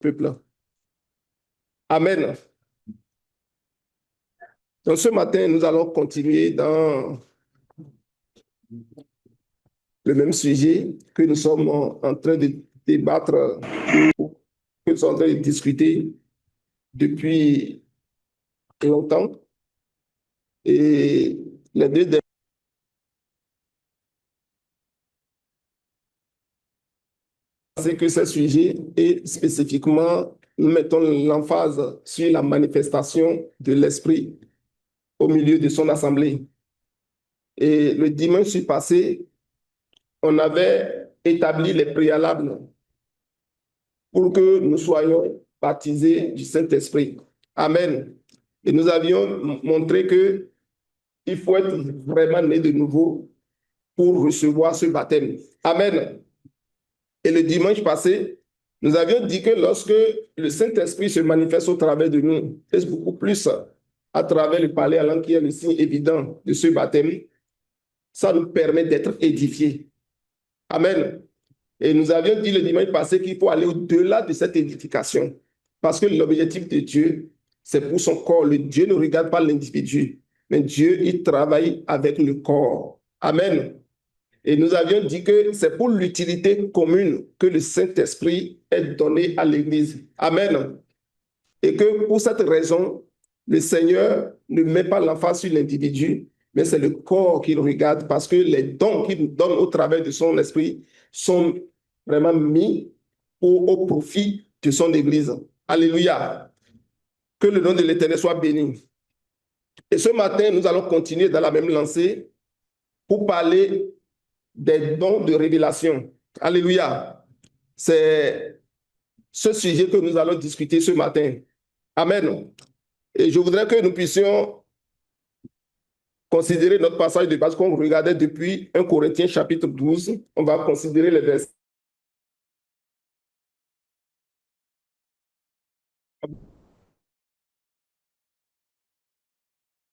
peuple. Amen. Donc ce matin, nous allons continuer dans le même sujet que nous sommes en train de débattre, que nous sommes en train de discuter depuis longtemps. Et les deux derniers, c'est que ce sujet est spécifiquement, nous mettons l'emphase sur la manifestation de l'Esprit au milieu de son assemblée. Et le dimanche passé, on avait établi les préalables pour que nous soyons baptisés du Saint-Esprit. Amen. Et nous avions montré qu'il faut être vraiment né de nouveau pour recevoir ce baptême. Amen. Et le dimanche passé, nous avions dit que lorsque le Saint-Esprit se manifeste au travers de nous, et beaucoup plus à travers le parler à langue qui est le signe évident de ce baptême, ça nous permet d'être édifiés. Amen. Et nous avions dit le dimanche passé qu'il faut aller au-delà de cette édification. Parce que l'objectif de Dieu, c'est pour son corps. Dieu ne regarde pas l'individu, mais Dieu, il travaille avec le corps. Amen. Et nous avions dit que c'est pour l'utilité commune que le Saint-Esprit est donné à l'Église. Amen. Et que pour cette raison, le Seigneur ne met pas l'emphase sur l'individu, mais c'est le corps qu'il regarde parce que les dons qu'il nous donne au travers de son esprit sont vraiment mis au profit de son Église. Alléluia. Que le nom de l'Éternel soit béni. Et ce matin, nous allons continuer dans la même lancée pour parler des dons de révélation. Alléluia. C'est ce sujet que nous allons discuter ce matin. Amen. Et je voudrais que nous puissions considérer notre passage de base qu'on regardait depuis 1 Corinthiens chapitre 12. On va considérer les versets.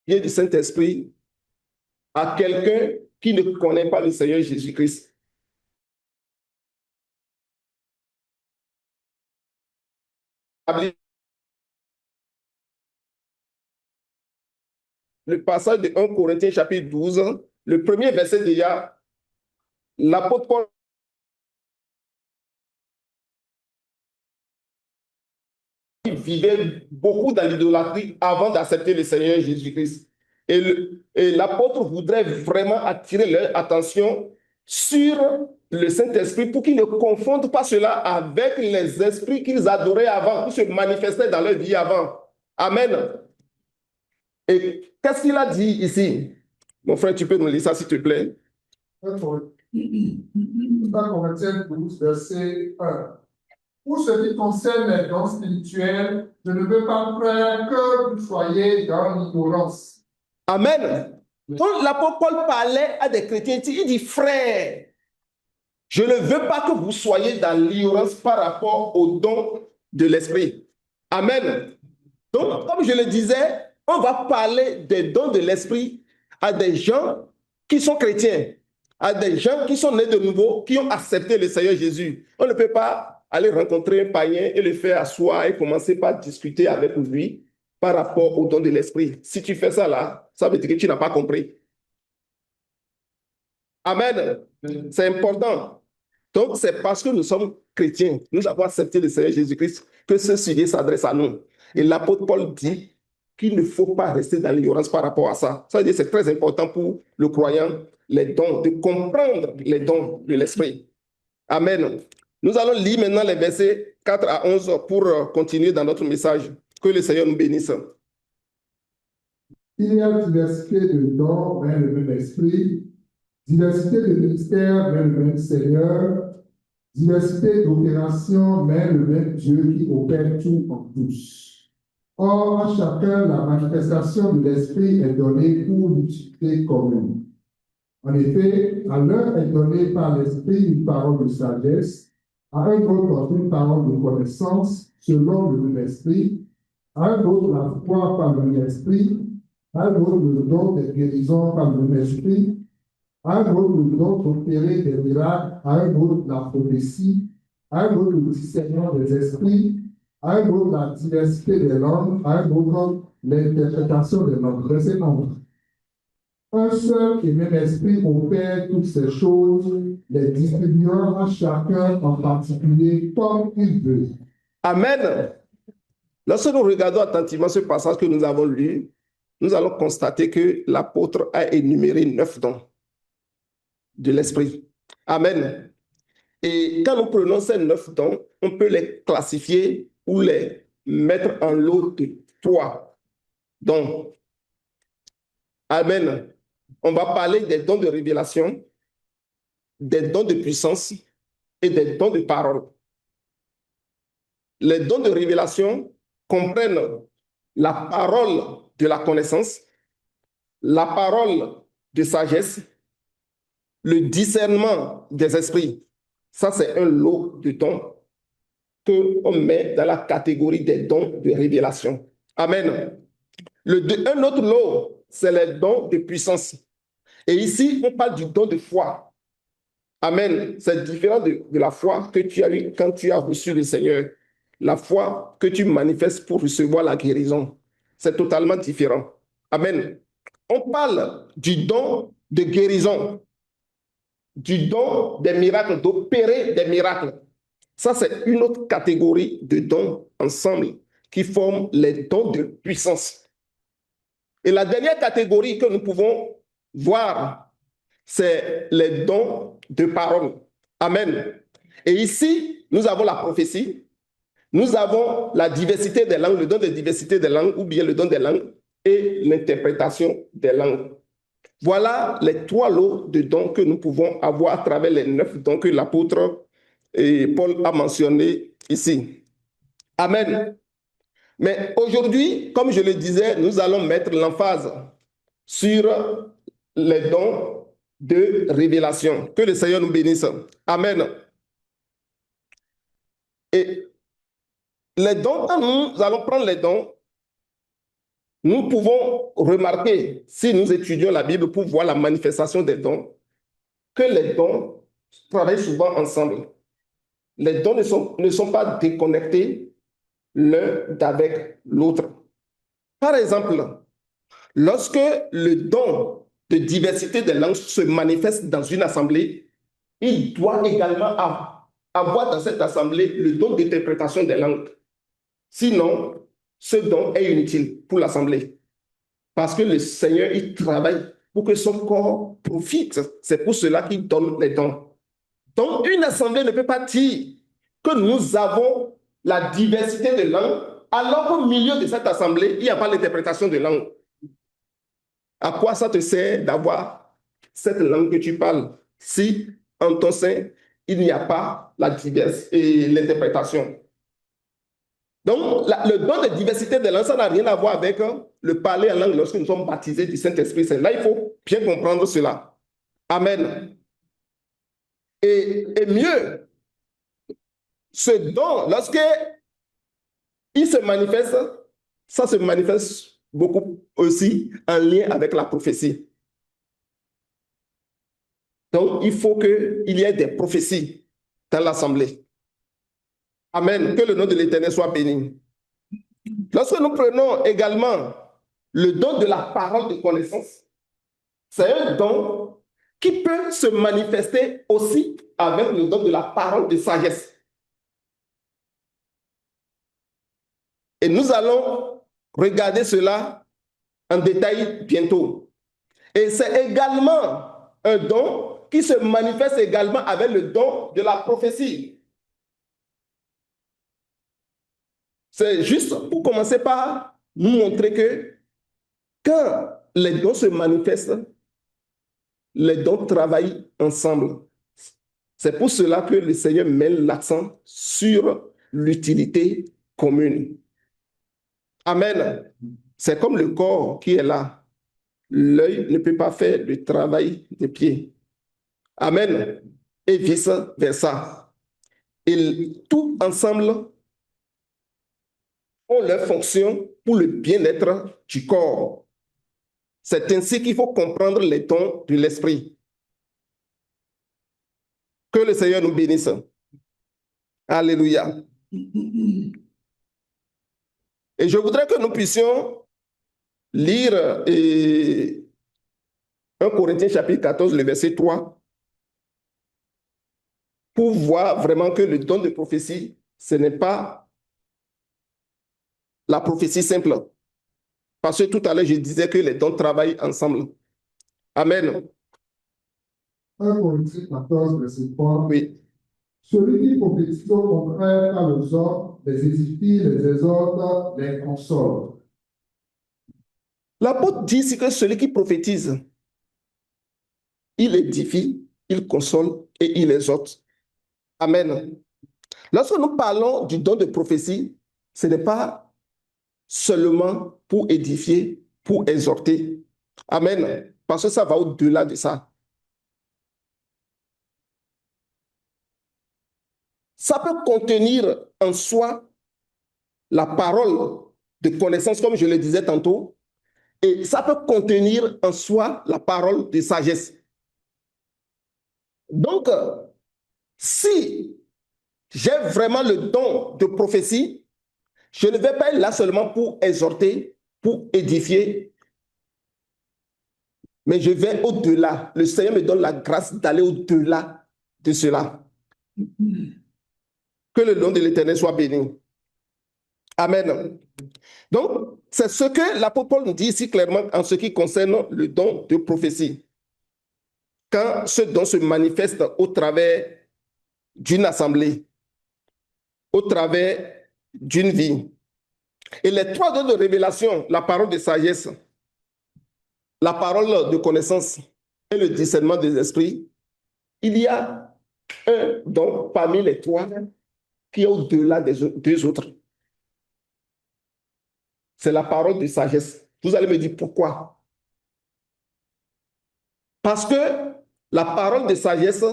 Du Saint-Esprit à quelqu'un qui ne connaît pas le Seigneur Jésus-Christ. Le passage de 1 Corinthiens chapitre 12, le premier verset déjà, l'apôtre Paul vivait beaucoup dans l'idolâtrie avant d'accepter le Seigneur Jésus-Christ. Et l'apôtre voudrait vraiment attirer leur attention sur le Saint-Esprit pour qu'ils ne confondent pas cela avec les esprits qu'ils adoraient avant, qui se manifestaient dans leur vie avant. Amen. Et qu'est-ce qu'il a dit ici? Mon frère, tu peux nous lire ça, s'il te plaît? 1 Corinthiens 12, verset 1. Pour ce qui concerne les dons spirituels, je ne veux pas, frère, que vous soyez dans l'ignorance. Amen. Donc l'apôtre Paul parlait à des chrétiens, il dit, frère, je ne veux pas que vous soyez dans l'ignorance par rapport aux dons de l'esprit. Amen. Donc, comme je le disais, on va parler des dons de l'esprit à des gens qui sont chrétiens, à des gens qui sont nés de nouveau, qui ont accepté le Seigneur Jésus. On ne peut pas aller rencontrer un païen et le faire asseoir et commencer par discuter avec lui par rapport aux dons de l'esprit. Si tu fais ça là, ça veut dire que tu n'as pas compris. Amen. C'est important. Donc, c'est parce que nous sommes chrétiens, nous avons accepté le Seigneur Jésus-Christ, que ce sujet s'adresse à nous. Et l'apôtre Paul dit qu'il ne faut pas rester dans l'ignorance par rapport à ça. Ça veut dire que c'est très important pour le croyant, les dons, de comprendre les dons de l'esprit. Amen. Nous allons lire maintenant les versets 4 à 11 pour continuer dans notre message. Que le Seigneur nous bénisse. Il y a diversité de dons, mais le même esprit, diversité de ministères, mais le même Seigneur, diversité d'opérations, mais le même Dieu qui opère tout en tous. Or, à chacun, la manifestation de l'esprit est donnée pour l'utilité commune. En effet, à l'un est donnée par l'esprit une parole de sagesse, à un autre une parole de connaissance selon le même esprit, à un autre la foi par le même esprit, à un autre le don des guérisons par le même esprit, à un autre le don d'opérer des miracles, à un autre la prophétie, à un autre le discernement des esprits, À un autre, la diversité des langues. À un autre, l'interprétation des langues. Verset 11. Un seul et même esprit opère toutes ces choses, les distribuant à chacun en particulier comme il veut. Amen. Lorsque nous regardons attentivement ce passage que nous avons lu, nous allons constater que l'apôtre a énuméré 9 dons de l'esprit. Amen. Et quand nous prenons ces 9 dons, on peut les classifier ou les mettre en lot de 3 dons. Amen. On va parler des dons de révélation, des dons de puissance et des dons de parole. Les dons de révélation comprennent la parole de la connaissance, la parole de sagesse, le discernement des esprits. Ça, c'est un lot de dons qu'on met dans la catégorie des dons de révélation. Amen. Un autre lot, c'est les dons de puissance. Et ici, on parle du don de foi. Amen. C'est différent de la foi que tu as eue quand tu as reçu le Seigneur. La foi que tu manifestes pour recevoir la guérison. C'est totalement différent. Amen. On parle du don de guérison, du don des miracles, d'opérer des miracles. Ça, c'est une autre catégorie de dons ensemble qui forment les dons de puissance. Et la dernière catégorie que nous pouvons voir, c'est les dons de parole. Amen. Et ici, nous avons la prophétie, nous avons la diversité des langues, le don de diversité des langues, ou bien le don des langues, et l'interprétation des langues. Voilà les 3 lots de dons que nous pouvons avoir à travers les 9 dons que l'apôtre Paul a mentionnés ici. Amen. Mais aujourd'hui, comme je le disais, nous allons mettre l'emphase sur les dons de révélation. Que le Seigneur nous bénisse. Amen. Et les dons, quand nous allons prendre les dons, nous pouvons remarquer, si nous étudions la Bible pour voir la manifestation des dons, que les dons travaillent souvent ensemble. Les dons ne sont pas déconnectés l'un d'avec l'autre. Par exemple, lorsque le don de diversité des langues se manifeste dans une assemblée, il doit également avoir dans cette assemblée le don d'interprétation des langues. Sinon, ce don est inutile pour l'assemblée. Parce que le Seigneur, il travaille pour que son corps profite. C'est pour cela qu'il donne les dons. Donc, une assemblée ne peut pas dire que nous avons la diversité de langues, alors qu'au milieu de cette assemblée, il n'y a pas l'interprétation de langue. À quoi ça te sert d'avoir cette langue que tu parles si en ton sein, il n'y a pas la diversité et l'interprétation? Donc, le don de diversité de langue, ça n'a rien à voir avec le parler en langue lorsque nous sommes baptisés du Saint-Esprit. Là, il faut bien comprendre cela. Amen. Et mieux, ce don, lorsque il se manifeste, ça se manifeste beaucoup aussi en lien avec la prophétie. Donc, il faut qu'il y ait des prophéties dans l'assemblée. Amen. Que le nom de l'Éternel soit béni. Lorsque nous prenons également le don de la parole de connaissance, c'est un don qui peut se manifester aussi avec le don de la parole de sagesse. Et nous allons regarder cela en détail bientôt. Et c'est également un don qui se manifeste également avec le don de la prophétie. C'est juste pour commencer par nous montrer que quand les dons se manifestent, les dons travaillent ensemble. C'est pour cela que le Seigneur met l'accent sur l'utilité commune. Amen. C'est comme le corps qui est là. L'œil ne peut pas faire le travail des pieds. Amen. Et vice-versa. Et tout ensemble ont leur fonction pour le bien-être du corps. C'est ainsi qu'il faut comprendre les dons de l'esprit. Que le Seigneur nous bénisse. Alléluia. Et je voudrais que nous puissions lire 1 Corinthiens chapitre 14, le verset 3, pour voir vraiment que le don de prophétie, ce n'est pas la prophétie simple. Parce que tout à l'heure, je disais que les dons travaillent ensemble. Amen. 1 Corinthiens 14, verset 3. Oui. Celui qui prophétise au contraire par le ordres, les édifie, les exhorte, les console. L'apôtre dit ici que celui qui prophétise, il édifie, il console et il exhorte. Amen. Lorsque nous parlons du don de prophétie, ce n'est pas seulement pour édifier, pour exhorter. Amen. Parce que ça va au-delà de ça. Ça peut contenir en soi la parole de connaissance, comme je le disais tantôt, et ça peut contenir en soi la parole de sagesse. Donc, si j'ai vraiment le don de prophétie, je ne vais pas être là seulement pour exhorter, pour édifier, mais je vais au-delà. Le Seigneur me donne la grâce d'aller au-delà de cela. Que le nom de l'Éternel soit béni. Amen. Donc, c'est ce que l'apôtre Paul nous dit ici clairement en ce qui concerne le don de prophétie. Quand ce don se manifeste au travers d'une assemblée, au travers d'une vie. Et les trois dons de révélation, la parole de sagesse, la parole de connaissance et le discernement des esprits, il y a un don parmi les trois qui est au-delà des deux autres. C'est la parole de sagesse. Vous allez me dire pourquoi? Parce que la parole de sagesse,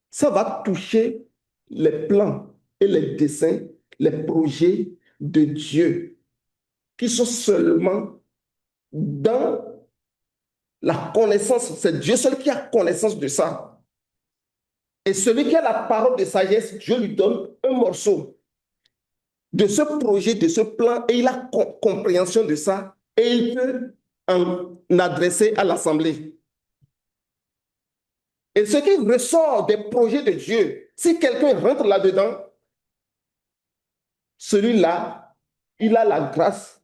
ça va toucher les plans et les desseins, les projets de Dieu qui sont seulement dans la connaissance. C'est Dieu seul qui a connaissance de ça. Et celui qui a la parole de sagesse, Dieu lui donne un morceau de ce projet, de ce plan, et il a compréhension de ça, et il peut en adresser à l'assemblée. Et ce qui ressort des projets de Dieu, si quelqu'un rentre là-dedans, celui-là, il a la grâce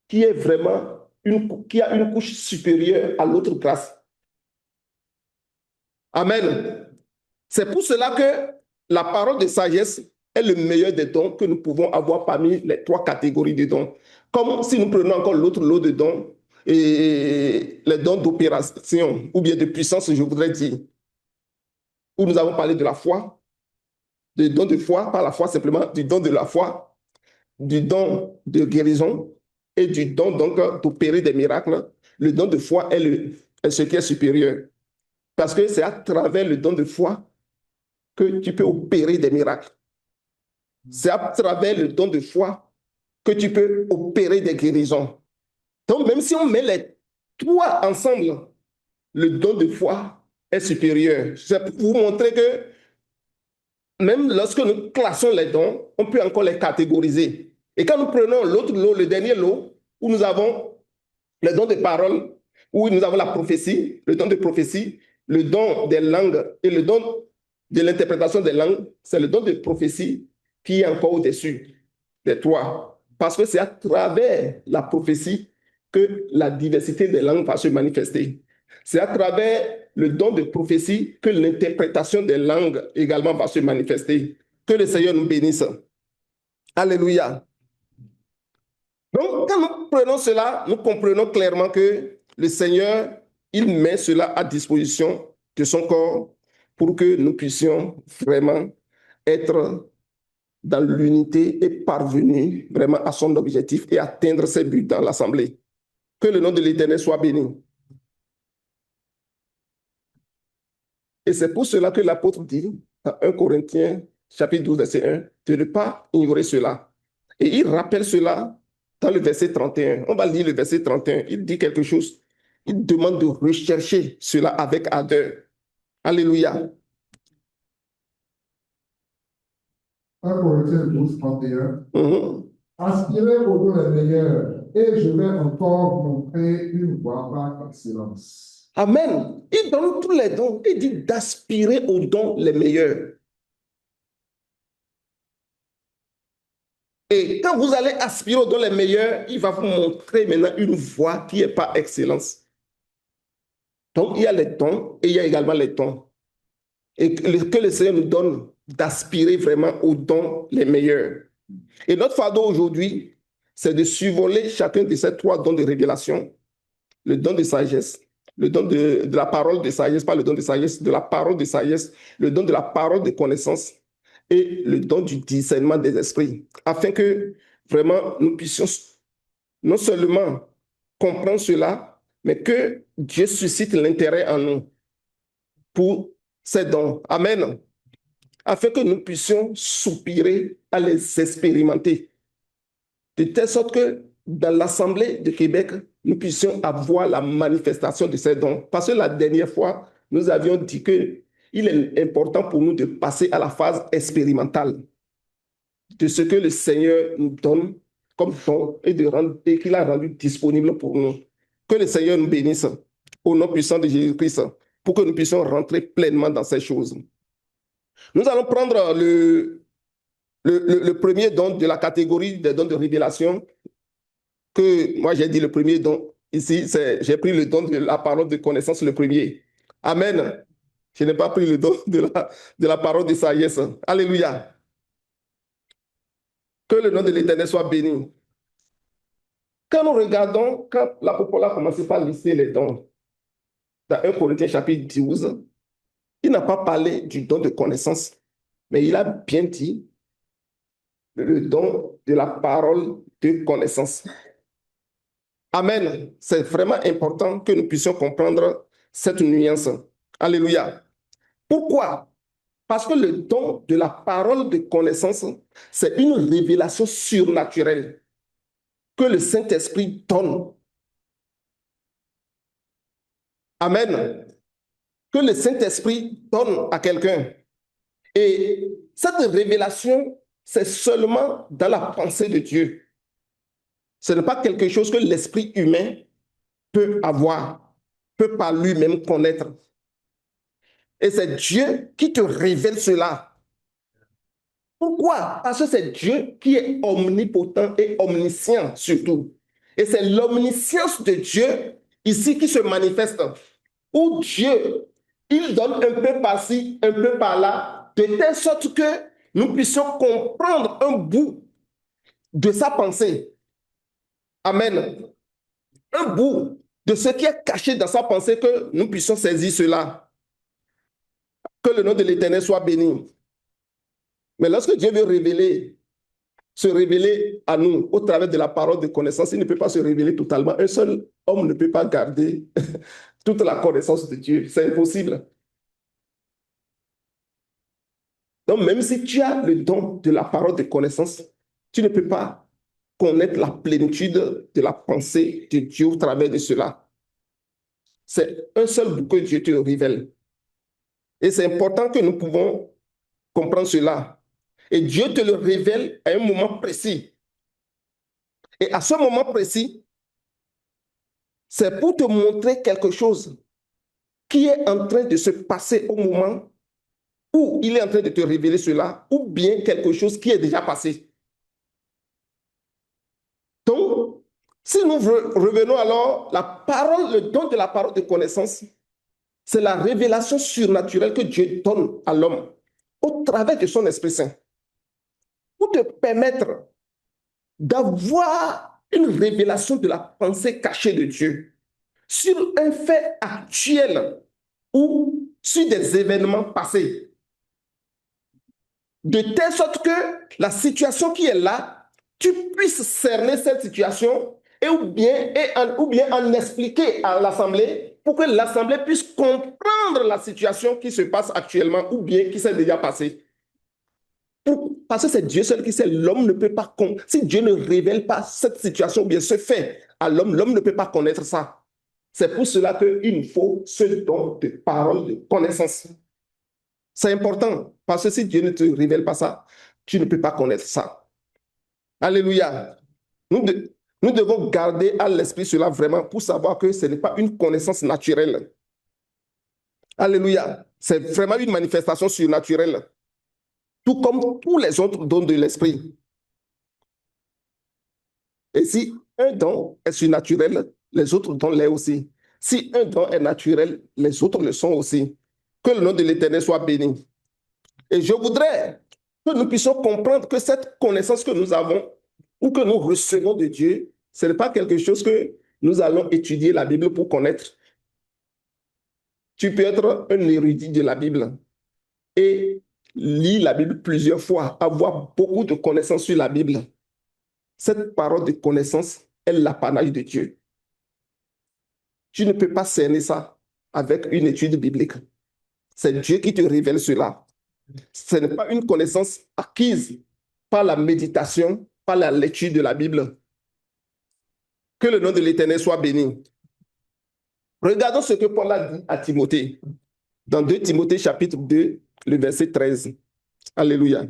qui est vraiment qui a une couche supérieure à l'autre grâce. Amen. C'est pour cela que la parole de sagesse est le meilleur des dons que nous pouvons avoir parmi les trois catégories de dons. Comme si nous prenons encore l'autre lot de dons, et les dons d'opération ou bien de puissance, je voudrais dire, où nous avons parlé de la foi, du don de foi, pas la foi simplement, du don de la foi, du don de guérison et du don donc d'opérer des miracles. Le don de foi est ce qui est supérieur. Parce que c'est à travers le don de foi que tu peux opérer des miracles. C'est à travers le don de foi que tu peux opérer des guérisons. Donc, même si on met les trois ensemble, le don de foi est supérieur. C'est pour vous montrer que même lorsque nous classons les dons, on peut encore les catégoriser. Et quand nous prenons l'autre lot, le dernier lot, où nous avons le don de parole, où nous avons la prophétie, le don de prophétie, le don des langues et le don de l'interprétation des langues, c'est le don de prophétie qui est encore au-dessus des trois. Parce que c'est à travers la prophétie que la diversité des langues va se manifester. C'est à travers le don de prophétie que l'interprétation des langues également va se manifester. Que le Seigneur nous bénisse. Alléluia. Donc, quand nous prenons cela, nous comprenons clairement que le Seigneur, il met cela à disposition de son corps pour que nous puissions vraiment être dans l'unité et parvenir vraiment à son objectif et atteindre ses buts dans l'Assemblée. Que le nom de l'Éternel soit béni. Et c'est pour cela que l'apôtre dit, dans 1 Corinthiens, chapitre 12, verset 1, de ne pas ignorer cela. Et il rappelle cela dans le verset 31. On va lire le verset 31. Il dit quelque chose. Il demande de rechercher cela avec ardeur. Alléluia. 1 Corinthiens 12, 31. Aspirez aux dons les meilleurs et je vais encore montrer une voie par excellence. Amen. Il donne tous les dons. Il dit d'aspirer aux dons les meilleurs. Et quand vous allez aspirer aux dons les meilleurs, il va vous montrer maintenant une voie qui est par excellence. Donc, il y a les dons et il y a également les dons. Et que le Seigneur nous donne d'aspirer vraiment aux dons les meilleurs. Et notre fardeau aujourd'hui, c'est de survoler chacun de ces 3 dons de révélation. Le don de sagesse, le don de la parole de sagesse, pas le don de sagesse, de la parole de sagesse, le don de la parole de connaissance et le don du discernement des esprits, afin que vraiment nous puissions non seulement comprendre cela, mais que Dieu suscite l'intérêt en nous pour ces dons. Amen. Afin que nous puissions soupirer à les expérimenter. De telle sorte que dans l'Assemblée de Québec, nous puissions avoir la manifestation de ces dons. Parce que la dernière fois, nous avions dit qu'il est important pour nous de passer à la phase expérimentale de ce que le Seigneur nous donne comme don et qu'il a rendu disponible pour nous. Que le Seigneur nous bénisse au nom puissant de Jésus-Christ pour que nous puissions rentrer pleinement dans ces choses. Nous allons prendre le premier don de la catégorie des dons de révélation, que moi j'ai dit le premier don. Ici, j'ai pris le don de la parole de connaissance, le premier. Amen. Je n'ai pas pris le don de la parole de sagesse. Alléluia. Que le nom de l'Éternel soit béni. Quand nous regardons, quand l'apôtre a commencé par lister les dons, dans 1 Corinthiens chapitre 12, il n'a pas parlé du don de connaissance, mais il a bien dit le don de la parole de connaissance. Amen. C'est vraiment important que nous puissions comprendre cette nuance. Alléluia. Pourquoi? Parce que le don de la parole de connaissance, c'est une révélation surnaturelle que le Saint-Esprit donne. Amen. Que le Saint-Esprit donne à quelqu'un. Et cette révélation, c'est seulement dans la pensée de Dieu. Ce n'est pas quelque chose que l'esprit humain peut avoir, peut par lui-même connaître. Et c'est Dieu qui te révèle cela. Pourquoi? Parce que c'est Dieu qui est omnipotent et omniscient surtout. Et c'est l'omniscience de Dieu ici qui se manifeste. Où Dieu, il donne un peu par-ci, un peu par-là, de telle sorte que nous puissions comprendre un bout de sa pensée. Amen. Un bout de ce qui est caché dans sa pensée, que nous puissions saisir cela. Que le nom de l'Éternel soit béni. Mais lorsque Dieu veut se révéler à nous au travers de la parole de connaissance, il ne peut pas se révéler totalement. Un seul homme ne peut pas garder toute la connaissance de Dieu. C'est impossible. Donc, même si tu as le don de la parole de connaissance, tu ne peux pas connaître la plénitude de la pensée de Dieu au travers de cela. C'est un seul bout que Dieu te révèle. Et c'est important que nous pouvons comprendre cela. Et Dieu te le révèle à un moment précis. Et à ce moment précis, c'est pour te montrer quelque chose qui est en train de se passer au moment où il est en train de te révéler cela, ou bien quelque chose qui est déjà passé. Donc, si nous revenons alors, la parole, le don de la parole de connaissance, c'est la révélation surnaturelle que Dieu donne à l'homme au travers de son Esprit Saint, pour te permettre d'avoir une révélation de la pensée cachée de Dieu sur un fait actuel ou sur des événements passés. De telle sorte que la situation qui est là, tu puisses cerner cette situation ou bien en expliquer à l'Assemblée pour que l'Assemblée puisse comprendre la situation qui se passe actuellement ou bien qui s'est déjà passée. Parce que c'est Dieu seul qui sait, l'homme ne peut pas connaître. Si Dieu ne révèle pas cette situation ou bien ce fait à l'homme, l'homme ne peut pas connaître ça. C'est pour cela qu'il faut ce don de parole, de connaissance. C'est important, parce que si Dieu ne te révèle pas ça, tu ne peux pas connaître ça. Alléluia. Nous devons garder à l'esprit cela vraiment pour savoir que ce n'est pas une connaissance naturelle. Alléluia. C'est vraiment une manifestation surnaturelle. Tout comme tous les autres dons de l'esprit. Et si un don est surnaturel, les autres dons l'est aussi. Si un don est naturel, les autres le sont aussi. Que le nom de l'Éternel soit béni. Et je voudrais que nous puissions comprendre que cette connaissance que nous avons ou que nous recevons de Dieu, ce n'est pas quelque chose que nous allons étudier la Bible pour connaître. Tu peux être un érudit de la Bible et lire la Bible plusieurs fois, avoir beaucoup de connaissances sur la Bible. Cette parole de connaissance est l'apanage de Dieu. Tu ne peux pas cerner ça avec une étude biblique. C'est Dieu qui te révèle cela. Ce n'est pas une connaissance acquise par la méditation, par la lecture de la Bible. Que le nom de l'Éternel soit béni. Regardons ce que Paul a dit à Timothée. Dans 2 Timothée chapitre 2, le verset 13. Alléluia.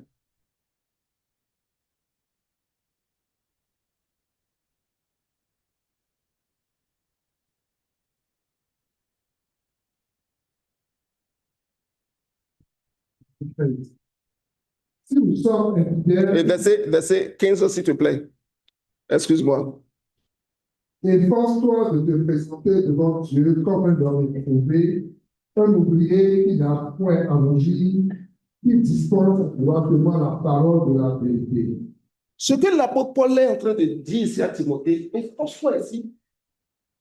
Si nous sommes infidèles, Et verset 15, s'il te plaît. Excuse-moi. efforce-toi de te présenter devant Dieu comme un homme éprouvé, un ouvrier qui n'a point à rougir, qui dispose droitement la parole de la vérité. Ce que l'apôtre Paul est en train de dire ici à Timothée, efforce-toi ici,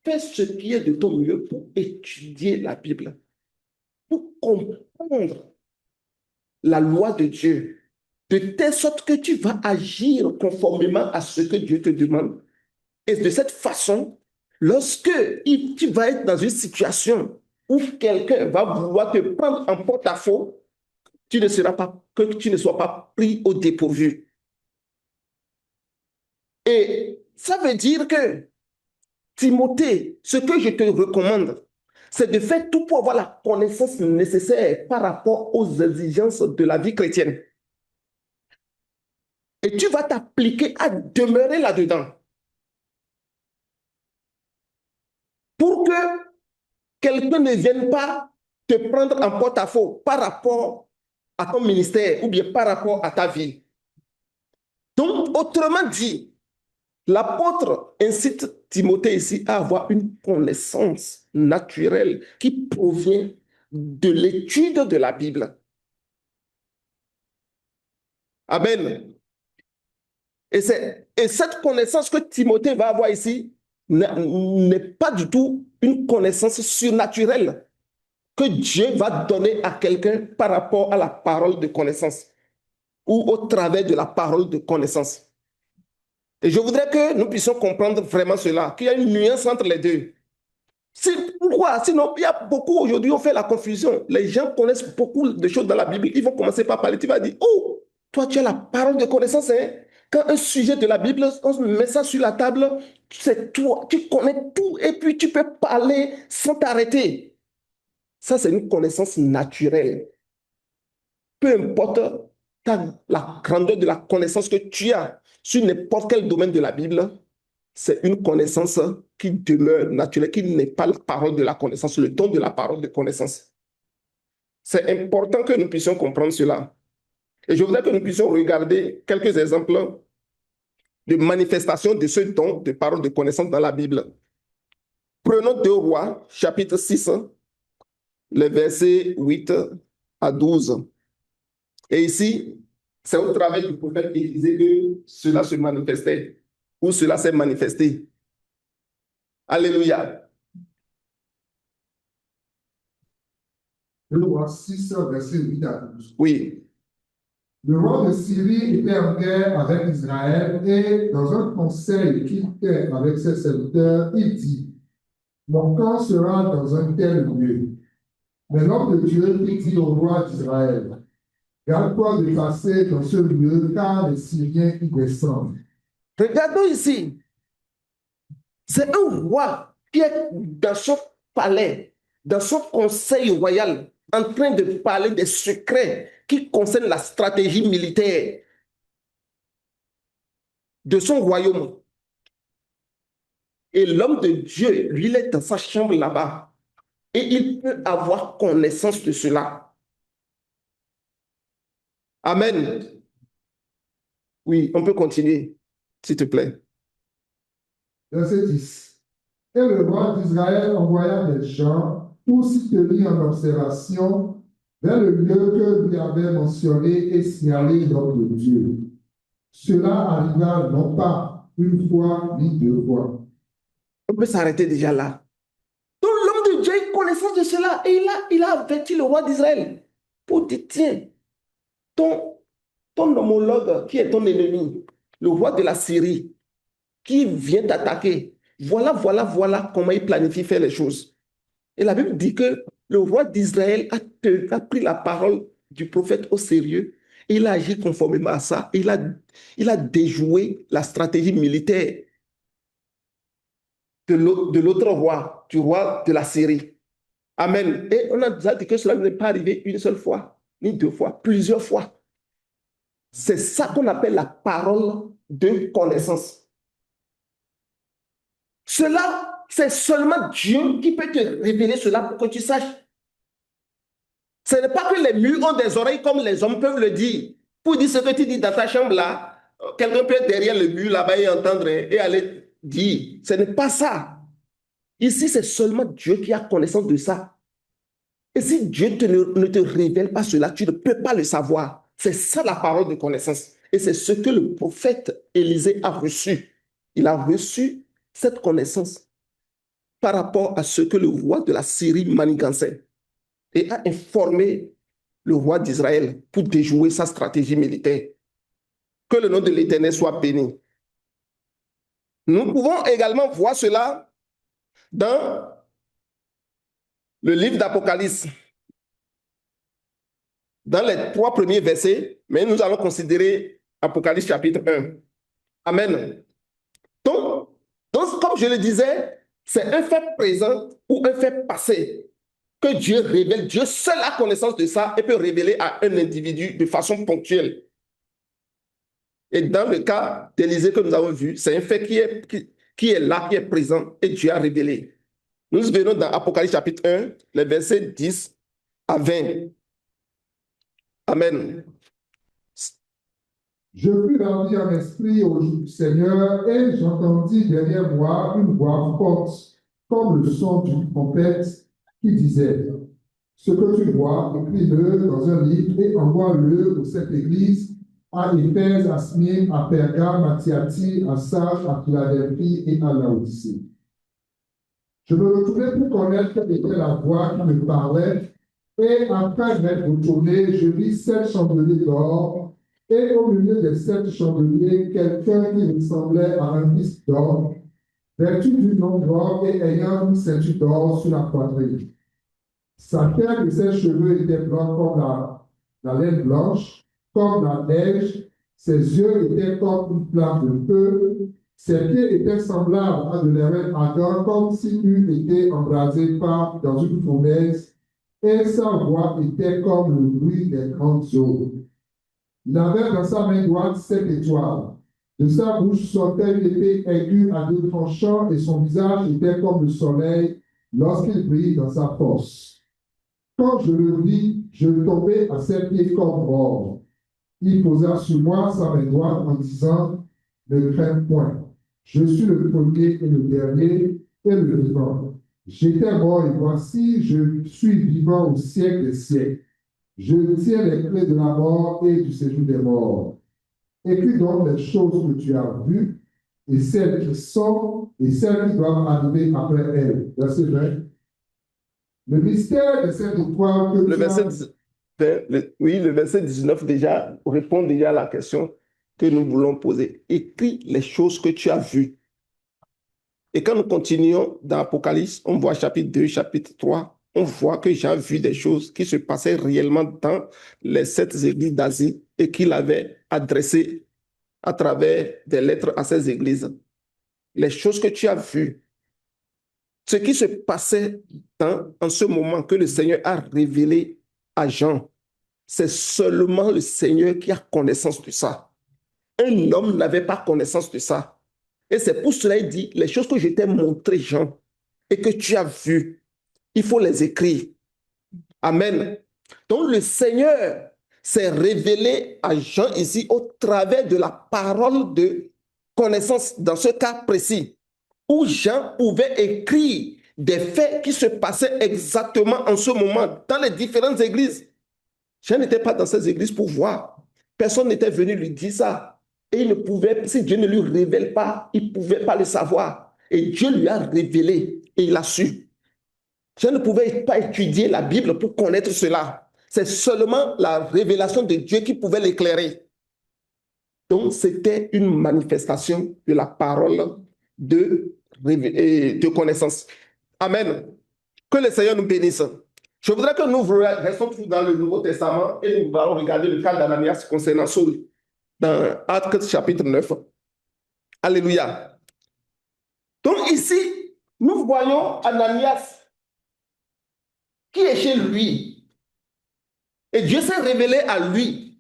fais ce qui est de ton mieux pour étudier la Bible, pour comprendre la loi de Dieu, de telle sorte que tu vas agir conformément à ce que Dieu te demande. Et de cette façon, lorsque tu vas être dans une situation où quelqu'un va vouloir te prendre en porte-à-faux, que tu ne sois pas pris au dépourvu. Et ça veut dire que, Timothée, ce que je te recommande, c'est de faire tout pour avoir la connaissance nécessaire par rapport aux exigences de la vie chrétienne. Et tu vas t'appliquer à demeurer là-dedans. Pour que quelqu'un ne vienne pas te prendre en porte-à-faux par rapport à ton ministère ou bien par rapport à ta vie. Donc, autrement dit, l'apôtre incite Timothée ici à avoir une connaissance naturelle qui provient de l'étude de la Bible. Amen. Et cette connaissance que Timothée va avoir ici n'est pas du tout une connaissance surnaturelle que Dieu va donner à quelqu'un par rapport à la parole de connaissance ou au travers de la parole de connaissance. Et je voudrais que nous puissions comprendre vraiment cela, qu'il y a une nuance entre les deux. Pourquoi? Sinon, il y a beaucoup aujourd'hui, on fait la confusion. Les gens connaissent beaucoup de choses dans la Bible. Ils vont commencer par parler. Tu vas dire, oh, toi, tu as la parole de connaissance. Hein? Quand un sujet de la Bible, on met ça sur la table, c'est toi, tu connais tout et puis tu peux parler sans t'arrêter. Ça, c'est une connaissance naturelle. Peu importe la grandeur de la connaissance que tu as sur n'importe quel domaine de la Bible, c'est une connaissance qui demeure naturelle, qui n'est pas la parole de la connaissance, le don de la parole de connaissance. C'est important que nous puissions comprendre cela. Et je voudrais que nous puissions regarder quelques exemples de manifestation de ce don de parole de connaissance dans la Bible. Prenons 2 Rois, chapitre 6, les versets 8 à 12. Et ici, c'est au travers du prophète Élisée que cela se manifestait, ou cela s'est manifesté. Alléluia. 2 Rois 6, verset 8 à 12. Oui. Le roi de Syrie était en guerre avec Israël et dans un conseil qu'il fait avec ses serviteurs, il dit, mon camp sera dans un tel lieu. Mais l'homme de Dieu qui dit au roi d'Israël, garde-toi de passer dans ce lieu, car les Syriens y descendent. Regardons ici. C'est un roi qui est dans son palais, dans son conseil royal, en train de parler des secrets qui concernent la stratégie militaire de son royaume. Et l'homme de Dieu, lui, il est dans sa chambre là-bas. Et il peut avoir connaissance de cela. Amen. Oui, on peut continuer, s'il te plaît. Verset 10. Et le roi d'Israël envoya des gens pour s'y tenir en observation vers le lieu que lui avait mentionné et signalé l'homme de Dieu. Cela arriva non pas une fois ni deux fois. On peut s'arrêter déjà là. Donc l'homme de Dieu a eu connaissance de cela et il a averti le roi d'Israël pour dire, tiens, ton homologue qui est ton ennemi, le roi de la Syrie, qui vient t'attaquer, voilà comment il planifie faire les choses. Et la Bible dit que le roi d'Israël a pris la parole du prophète au sérieux et il a agi conformément à ça. Il a déjoué la stratégie militaire de l'autre roi, du roi de la Syrie. Amen. Et on a déjà dit que cela n'est pas arrivé une seule fois, ni deux fois, plusieurs fois. C'est ça qu'on appelle la parole de connaissance. Cela, c'est seulement Dieu qui peut te révéler cela pour que tu saches. Ce n'est pas que les murs ont des oreilles comme les hommes peuvent le dire. Pour dire ce que tu dis dans ta chambre là, quelqu'un peut être derrière le mur là-bas et entendre et aller dire. Ce n'est pas ça. Ici, c'est seulement Dieu qui a connaissance de ça. Et si Dieu ne te révèle pas cela, tu ne peux pas le savoir. C'est ça la parole de connaissance. Et c'est ce que le prophète Élisée a reçu. Il a reçu cette connaissance par rapport à ce que le roi de la Syrie manigançait et a informé le roi d'Israël pour déjouer sa stratégie militaire. Que le nom de l'Éternel soit béni. Nous pouvons également voir cela dans le livre d'Apocalypse, dans les 3 premiers versets, mais nous allons considérer Apocalypse chapitre 1. Amen. Donc, comme je le disais, c'est un fait présent ou un fait passé que Dieu révèle. Dieu seul a connaissance de ça et peut révéler à un individu de façon ponctuelle. Et dans le cas d'Élisée que nous avons vu, c'est un fait qui est là, qui est présent et Dieu a révélé. Nous venons dans Apocalypse chapitre 1, les versets 10 à 20. Amen. Je fus ravi en esprit au jour du Seigneur et j'entendis derrière moi une voix forte, comme le son d'une trompette, qui disait: ce que tu vois, écris-le dans un livre et envoie-le aux 7 églises, à Éphèse, à Smyrne, à Pergame, à Thyatire, à Sardes, à Philadelphie et à Laodicée. Je me retournai pour connaître quelle était la voix qui me parlait, et après m'être retourné, je vis 7 chandeliers d'or, et au milieu des 7 chandeliers, quelqu'un qui ressemblait à un fils d'or, vêtu d'une longue robe et ayant une ceinture d'or sur la poitrine. Sa tête et ses cheveux étaient blancs comme la laine blanche, comme la neige. Ses yeux étaient comme une flamme de feu. Ses pieds étaient semblables à de l'airain ardent, comme s'il eût été embrasé dans une fournaise. Et sa voix était comme le bruit des grandes eaux. Il avait dans sa main droite 7 étoiles. De sa bouche sortait une épée aiguë à 2 tranchants et son visage était comme le soleil lorsqu'il brille dans sa force. Quand je le vis, je tombai à ses pieds comme mort. Il posa sur moi sa main droite en disant: ne crains point, je suis le premier et le dernier et le vivant. J'étais mort et voici, je suis vivant au siècle des siècles. Je tiens les clés de la mort et du séjour des morts. Écris donc les choses que tu as vues, et celles qui sont, et celles qui doivent arriver après elles. Verset 20. Le mystère de cette étoile que le verset, le verset 19 déjà répond déjà à la question que nous voulons poser. Écris les choses que tu as vues. Et quand nous continuons dans Apocalypse, on voit chapitre 2, chapitre 3, on voit que Jean a vu des choses qui se passaient réellement dans les 7 églises d'Asie et qu'il avait adressées à travers des lettres à ces églises. Les choses que tu as vues, ce qui se passait en ce moment que le Seigneur a révélé à Jean, c'est seulement le Seigneur qui a connaissance de ça. un homme n'avait pas connaissance de ça. Et c'est pour cela qu'il dit, les choses que je t'ai montrées, Jean, et que tu as vues, il faut les écrire. Amen. Donc le Seigneur s'est révélé à Jean ici au travers de la parole de connaissance, dans ce cas précis, où Jean pouvait écrire des faits qui se passaient exactement en ce moment dans les différentes églises. Jean n'était pas dans ces églises pour voir. Personne n'était venu lui dire ça. Et il ne pouvait, si Dieu ne lui révèle pas, il ne pouvait pas le savoir. Et Dieu lui a révélé et il a su. Je ne pouvais pas étudier la Bible pour connaître cela. C'est seulement la révélation de Dieu qui pouvait l'éclairer. Donc, c'était une manifestation de la parole de connaissance. Amen. Que le Seigneur nous bénisse. Je voudrais que nous restons dans le Nouveau Testament et nous allons regarder le cas d'Ananias concernant Saul dans Actes chapitre 9. Alléluia. Donc ici, nous voyons Ananias qui est chez lui. Et Dieu s'est révélé à lui.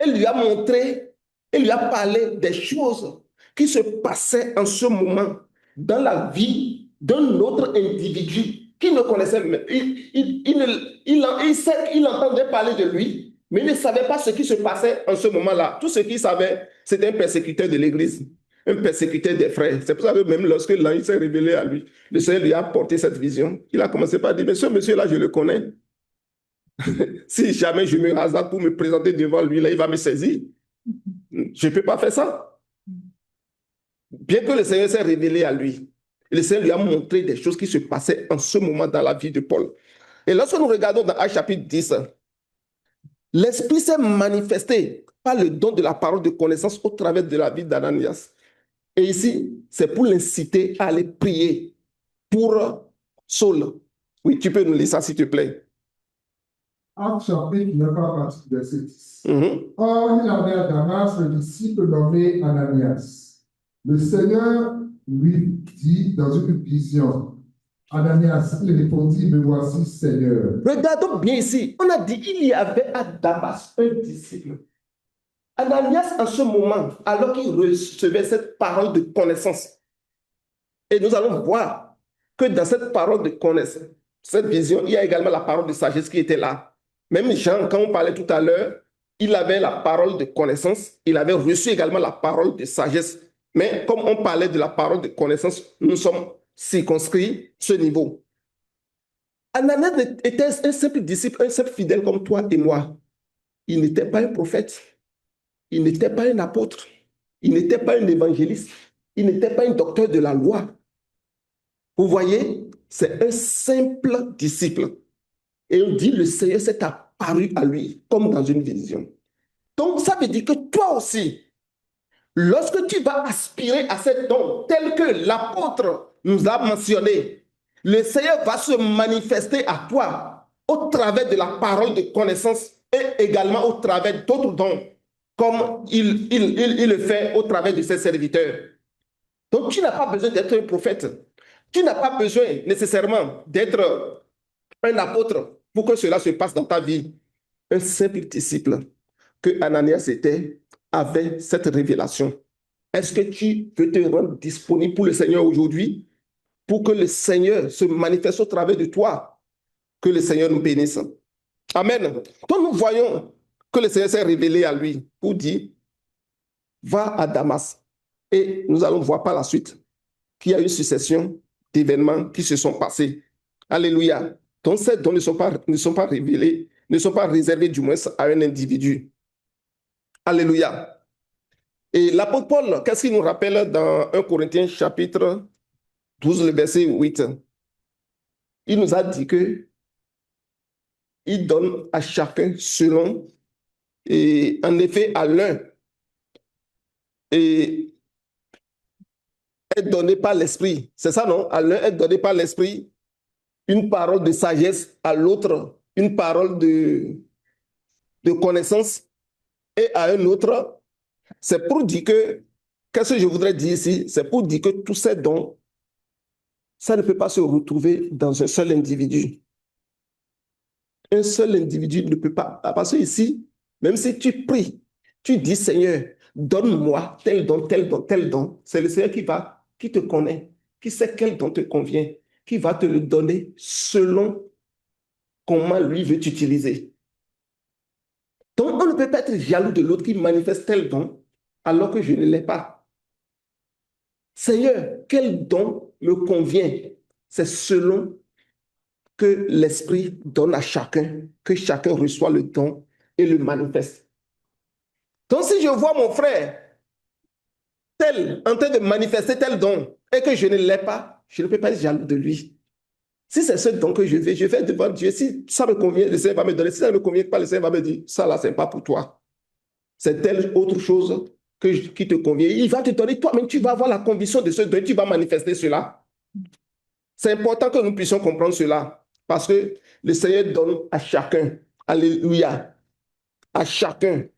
Il lui a montré, il lui a parlé des choses qui se passaient en ce moment dans la vie d'un autre individu qui ne connaissait même. Il entendait parler de lui, mais il ne savait pas ce qui se passait en ce moment-là. Tout ce qu'il savait, c'était un persécuteur de l'Église, un persécuteur des frères. C'est pour ça que même lorsque l'ange s'est révélé à lui, le Seigneur lui a apporté cette vision. Il a commencé par dire, mais ce monsieur-là, je le connais. Si jamais je me hasarde pour me présenter devant lui, là, il va me saisir. Je ne peux pas faire ça. Bien que le Seigneur s'est révélé à lui, le Seigneur lui a montré des choses qui se passaient en ce moment dans la vie de Paul. Et lorsque nous regardons dans Actes chapitre 10, l'Esprit s'est manifesté par le don de la parole de connaissance au travers de la vie d'Ananias. Et ici, c'est pour l'inciter à aller prier pour Saul. Oui, tu peux nous lire ça, s'il te plaît. Actes chapitre 9, à partir du verset 10. Or, il avait à Damas un disciple nommé Ananias. Le Seigneur lui dit dans une vision, Ananias, il répondit, me voici, Seigneur. Regardons bien ici. On a dit, il y avait à Damas un disciple. Ananias, en ce moment, alors qu'il recevait cette parole de connaissance, et nous allons voir que dans cette parole de connaissance, cette vision, il y a également la parole de sagesse qui était là. Même Jean, quand on parlait tout à l'heure, il avait la parole de connaissance, il avait reçu également la parole de sagesse. Mais comme on parlait de la parole de connaissance, nous sommes circonscrits ce niveau. Ananias était un simple disciple, un simple fidèle comme toi et moi. Il n'était pas un prophète, il n'était pas un apôtre, il n'était pas un évangéliste, il n'était pas un docteur de la loi. Vous voyez, c'est un simple disciple. Et on dit, le Seigneur s'est apparu à lui comme dans une vision. Donc, ça veut dire que toi aussi, lorsque tu vas aspirer à cet don tel que l'apôtre nous a mentionné, le Seigneur va se manifester à toi au travers de la parole de connaissance et également au travers d'autres dons, comme il le fait au travers de ses serviteurs. Donc, tu n'as pas besoin d'être un prophète. Tu n'as pas besoin nécessairement d'être un apôtre pour que cela se passe dans ta vie. Un simple disciple que Ananias était avait cette révélation. Est-ce que tu veux te rendre disponible pour le Seigneur aujourd'hui, pour que le Seigneur se manifeste au travers de toi, que le Seigneur nous bénisse? Amen. Donc nous voyons que le Seigneur s'est révélé à lui pour dire, va à Damas. Et nous allons voir par la suite qu'il y a une succession d'événements qui se sont passés. Alléluia. Donc ces dons ne sont pas révélés, ne sont pas réservés du moins à un individu. Alléluia. Et l'apôtre Paul, qu'est-ce qu'il nous rappelle dans 1 Corinthiens chapitre 12, le verset 8? Il nous a dit que il donne à chacun selon, et en effet à l'un, et est donné par l'esprit. C'est ça, non? À l'un est donné par l'esprit une parole de sagesse, à l'autre une parole de connaissance, et à un autre, c'est pour dire que, qu'est-ce que je voudrais dire ici? C'est pour dire que tous ces dons, ça ne peut pas se retrouver dans un seul individu. Un seul individu ne peut pas. Parce que ici, même si tu pries, tu dis, Seigneur, donne-moi tel don, tel don, tel don. C'est le Seigneur qui te connaît, qui sait quel don te convient, qui va te le donner selon comment lui veut t'utiliser. Donc, on ne peut pas être jaloux de l'autre qui manifeste tel don alors que je ne l'ai pas. Seigneur, quel don me convient? C'est selon que l'Esprit donne à chacun, que chacun reçoit le don et le manifeste. Donc, si je vois mon frère tel en train de manifester tel don et que je ne l'ai pas, je ne peux pas être jaloux de lui. Si c'est ce don que je vais devant Dieu. Si ça me convient, le Seigneur va me donner. Si ça ne me convient pas, le Seigneur va me dire, ça là, ce n'est pas pour toi. C'est telle autre chose qui te convient. Il va te donner, toi-même, tu vas avoir la conviction de ce don, tu vas manifester cela. C'est important que nous puissions comprendre cela, parce que le Seigneur donne à chacun, alléluia, à chacun.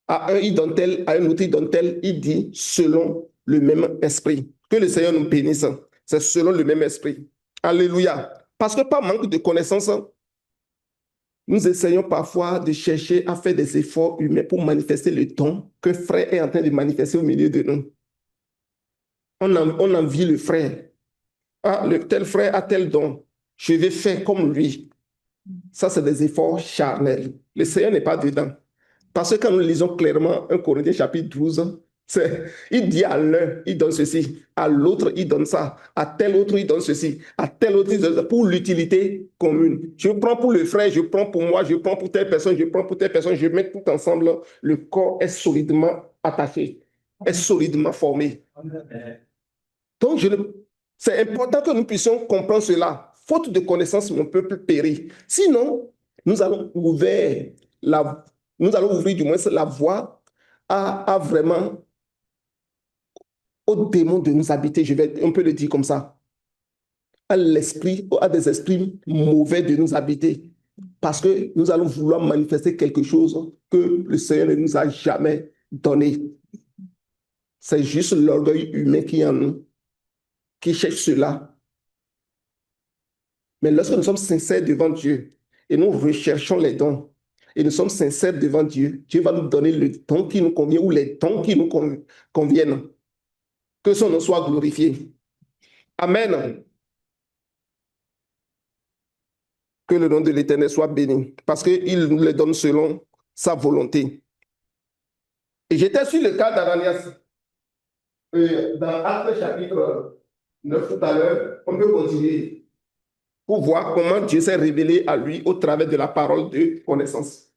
À un, il donne tel, à un autre, il donne tel, il dit selon le même esprit. Que le Seigneur nous bénisse. C'est selon le même esprit. Alléluia. Parce que par manque de connaissances, nous essayons parfois de chercher à faire des efforts humains pour manifester le don qu'un frère est en train de manifester au milieu de nous. On envie le frère. Ah, tel frère a tel don. Je vais faire comme lui. Ça, c'est des efforts charnels. Le Seigneur n'est pas dedans. Parce que quand nous lisons clairement 1 Corinthiens chapitre 12, il dit à l'un, il donne ceci, à l'autre, il donne ça, à tel autre, il donne ceci, à tel autre, il donne ça, pour l'utilité commune. Je prends pour le frère, je prends pour moi, je prends pour telle personne, je prends pour telle personne, je mets tout ensemble, le corps est solidement attaché, est solidement formé. Donc, c'est important que nous puissions comprendre cela. Faute de connaissance, mon peuple périt. Sinon, nous allons ouvrir du moins la voie à vraiment aux démons de nous habiter, on peut le dire comme ça, à des esprits mauvais de nous habiter, parce que nous allons vouloir manifester quelque chose que le Seigneur ne nous a jamais donné. C'est juste l'orgueil humain qui est en nous, qui cherche cela. Mais lorsque nous sommes sincères devant Dieu et nous recherchons les dons, et nous sommes sincères devant Dieu, Dieu va nous donner le don qui nous convient ou les dons qui nous conviennent. Que son nom soit glorifié. Amen. Que le nom de l'Éternel soit béni, parce qu'il nous les donne selon sa volonté. Et j'étais sur le cas d'Ananias. Dans Actes chapitre 9 tout à l'heure, on peut continuer pour voir comment Dieu s'est révélé à lui au travers de la parole de connaissance.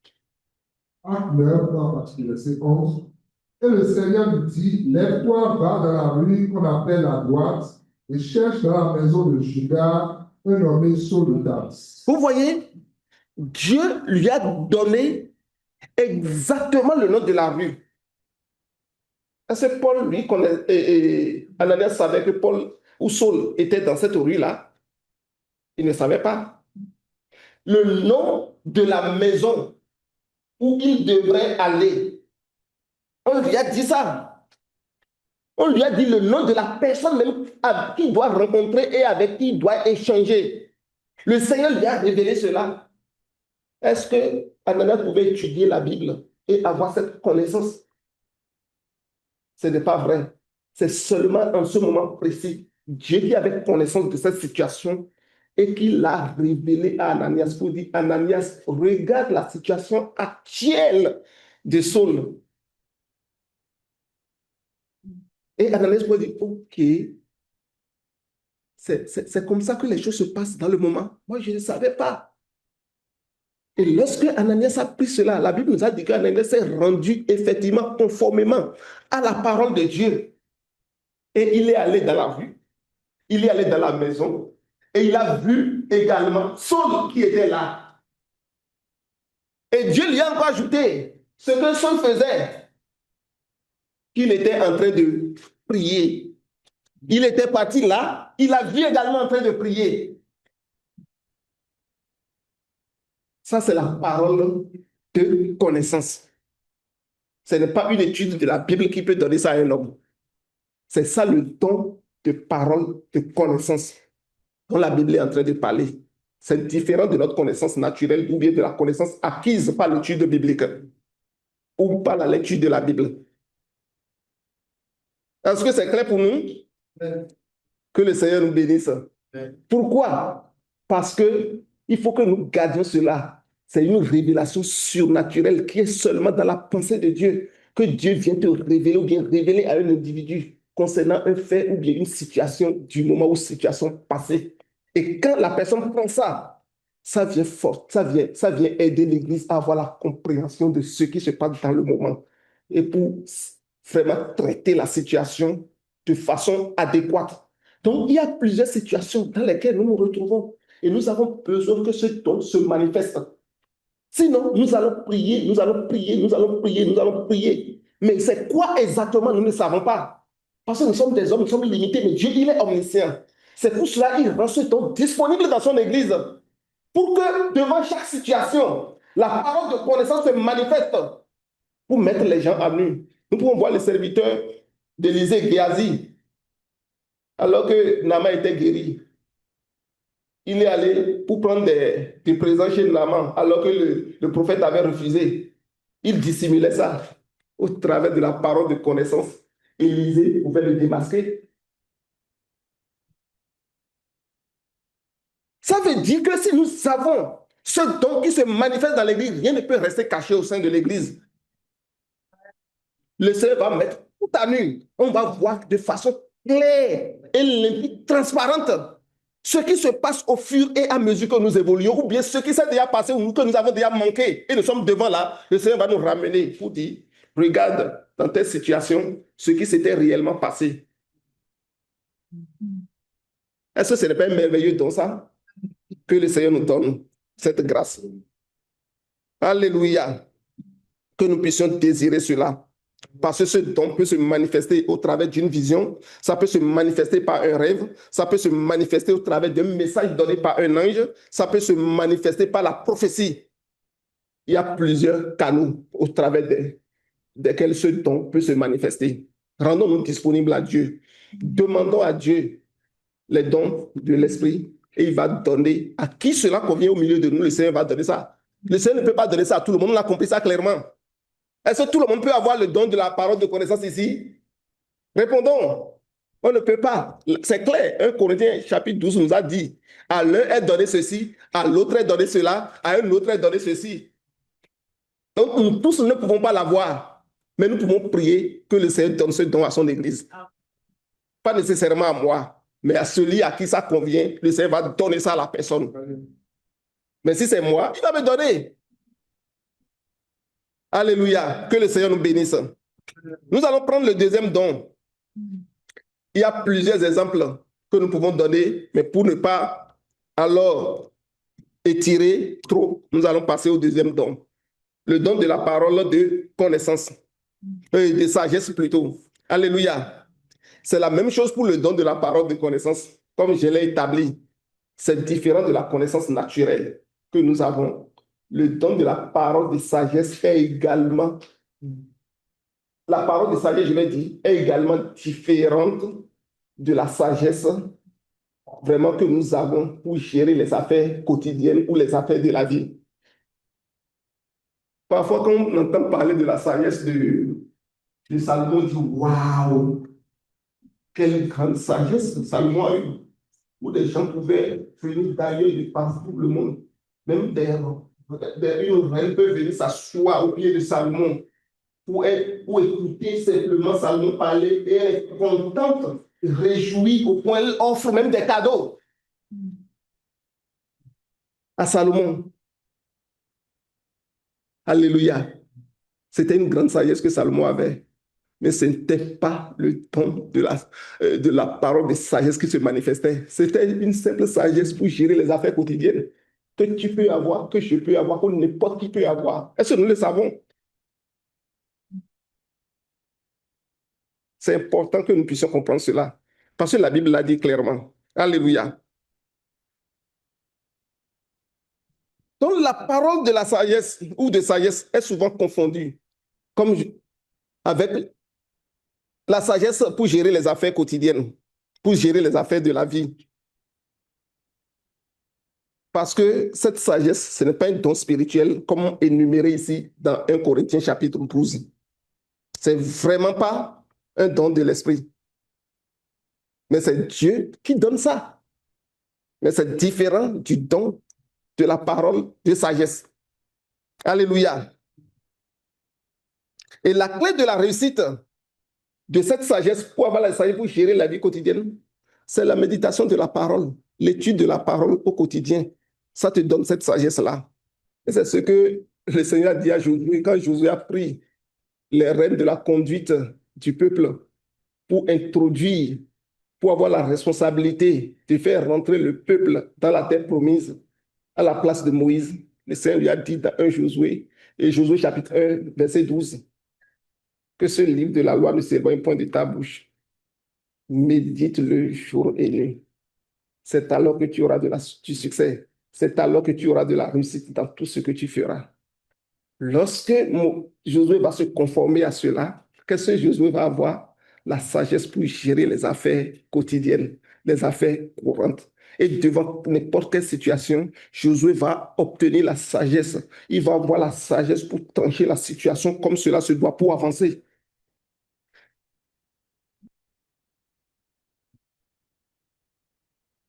Acte 9, à partir du verset 11. Et le Seigneur lui dit, lève-toi, va dans la rue qu'on appelle la droite, et cherche dans la maison de Judas un nommé Saul de Tarse. Vous voyez, Dieu lui a donné exactement le nom de la rue. Est-ce que Paul, lui, Ananias savait que Paul ou Saul était dans cette rue-là? Il ne savait pas. Le nom de la maison où il devrait aller, on lui a dit ça. On lui a dit le nom de la personne même qu'il doit rencontrer et avec qui il doit échanger. Le Seigneur lui a révélé cela. Est-ce que Ananias pouvait étudier la Bible et avoir cette connaissance? Ce n'est pas vrai. C'est seulement en ce moment précis, Dieu qui avait connaissance de cette situation et qui l'a révélé à Ananias pour dire, Ananias, regarde la situation actuelle de Saul. Et Ananias peut dire, ok, c'est comme ça que les choses se passent dans le moment. Moi, je ne savais pas. Et lorsque Ananias a pris cela, la Bible nous a dit qu'Ananias s'est rendu effectivement conformément à la parole de Dieu. Et il est allé dans la rue, il est allé dans la maison, et il a vu également Saul qui était là. Et Dieu lui a encore ajouté ce que Saul faisait, qu'il était en train de prier. Il était parti là, il a vu également en train de prier. Ça, c'est la parole de connaissance. Ce n'est pas une étude de la Bible qui peut donner ça à un homme. C'est ça le don de parole de connaissance dont la Bible est en train de parler. C'est différent de notre connaissance naturelle ou bien de la connaissance acquise par l'étude biblique ou par la lecture de la Bible. Est-ce que c'est clair pour nous? Que le Seigneur nous bénisse. Pourquoi? Parce que il faut que nous gardions cela. C'est une révélation surnaturelle qui est seulement dans la pensée de Dieu. Que Dieu vient te révéler ou bien révéler à un individu concernant un fait ou bien une situation du moment ou situation passée. Et quand la personne prend ça, ça vient fort, ça vient aider l'Église à avoir la compréhension de ce qui se passe dans le moment. Et pour vraiment traiter la situation de façon adéquate. Donc, il y a plusieurs situations dans lesquelles nous nous retrouvons et nous avons besoin que ce don se manifeste. Sinon, nous allons prier, nous allons prier, nous allons prier, nous allons prier. Mais c'est quoi exactement, nous ne savons pas. Parce que nous sommes des hommes, nous sommes limités, mais Dieu, il est omniscient. C'est pour cela qu'il rend ce don disponible dans son Église. Pour que devant chaque situation, la parole de connaissance se manifeste pour mettre les gens à nu. Nous pouvons voir les serviteurs d'Élisée, Géasi, alors que Naaman était guéri. Il est allé pour prendre des présents chez Naaman, alors que le prophète avait refusé. Il dissimulait ça au travers de la parole de connaissance. Élisée pouvait le démasquer. Ça veut dire que si nous savons ce don qui se manifeste dans l'Église, rien ne peut rester caché au sein de l'Église. Le Seigneur va mettre tout à nu. On va voir de façon claire et limpide, transparente, ce qui se passe au fur et à mesure que nous évoluons, ou bien ce qui s'est déjà passé ou que nous avons déjà manqué. Et nous sommes devant là, le Seigneur va nous ramener pour dire, regarde dans telle situation ce qui s'était réellement passé. Est-ce que ce n'est pas merveilleux dans ça que le Seigneur nous donne cette grâce? Alléluia. Que nous puissions désirer cela. Parce que ce don peut se manifester au travers d'une vision, ça peut se manifester par un rêve, ça peut se manifester au travers d'un message donné par un ange, ça peut se manifester par la prophétie. Il y a plusieurs canaux au travers desquels ce don peut se manifester. Rendons-nous disponibles à Dieu. Demandons à Dieu les dons de l'Esprit et il va donner à qui cela convient au milieu de nous. Le Seigneur va donner ça. Le Seigneur ne peut pas donner ça à tout le monde. On a compris ça clairement. Est-ce que tout le monde peut avoir le don de la parole de connaissance ici? Répondons. On ne peut pas. C'est clair. 1 Corinthiens chapitre 12 nous a dit, à l'un est donné ceci, à l'autre est donné cela, à un autre est donné ceci. Donc nous tous ne pouvons pas l'avoir, mais nous pouvons prier que le Seigneur donne ce don à son Église. Pas nécessairement à moi, mais à celui à qui ça convient, le Seigneur va donner ça à la personne. Mais si c'est moi, il va me donner. Alléluia. Que le Seigneur nous bénisse. Nous allons prendre le deuxième don. Il y a plusieurs exemples que nous pouvons donner, mais pour ne pas alors étirer trop, nous allons passer au deuxième don. Le don de la parole de connaissance, de sagesse plutôt. Alléluia. C'est la même chose pour le don de la parole de connaissance, comme je l'ai établi. C'est différent de la connaissance naturelle que nous avons. Le don de la parole de sagesse est également, la parole de sagesse, je vais dire, est également différente de la sagesse vraiment que nous avons pour gérer les affaires quotidiennes ou les affaires de la vie. Parfois, quand on entend parler de la sagesse de Salomon, on dit waouh, quelle grande sagesse Salomon a eu. Où des gens pouvaient venir d'ailleurs de partout le monde. Même une reine peut venir s'asseoir au pied de Salomon pour écouter simplement Salomon parler et elle est contente, réjouie au point qu'elle offre même des cadeaux à Salomon. Alléluia. C'était une grande sagesse que Salomon avait. Mais ce n'était pas le don de la parole de sagesse qui se manifestait. C'était une simple sagesse pour gérer les affaires quotidiennes que tu peux avoir, que je peux avoir, que n'importe qui peut avoir. Est-ce que nous le savons? C'est important que nous puissions comprendre cela. Parce que la Bible l'a dit clairement. Alléluia. Donc la parole de la sagesse ou de sagesse est souvent confondue comme avec la sagesse pour gérer les affaires quotidiennes, pour gérer les affaires de la vie. Parce que cette sagesse, ce n'est pas un don spirituel comme énuméré ici dans 1 Corinthiens chapitre 12. Ce n'est vraiment pas un don de l'esprit. Mais c'est Dieu qui donne ça. Mais c'est différent du don de la parole de sagesse. Alléluia. Et la clé de la réussite de cette sagesse pour avoir la sagesse pour gérer la vie quotidienne, c'est la méditation de la parole, l'étude de la parole au quotidien. Ça te donne cette sagesse-là. Et c'est ce que le Seigneur a dit à Josué quand Josué a pris les rênes de la conduite du peuple pour introduire, pour avoir la responsabilité de faire rentrer le peuple dans la terre promise à la place de Moïse. Le Seigneur lui a dit dans 1 Josué, et Josué chapitre 1, verset 12, que ce livre de la loi ne s'éloigne point de ta bouche. Médite-le jour et nuit. C'est alors que tu auras du succès. C'est alors que tu auras de la réussite dans tout ce que tu feras. Lorsque Josué va se conformer à cela, qu'est-ce que Josué va avoir? La sagesse pour gérer les affaires quotidiennes, les affaires courantes. Et devant n'importe quelle situation, Josué va obtenir la sagesse. Il va avoir la sagesse pour trancher la situation comme cela se doit pour avancer.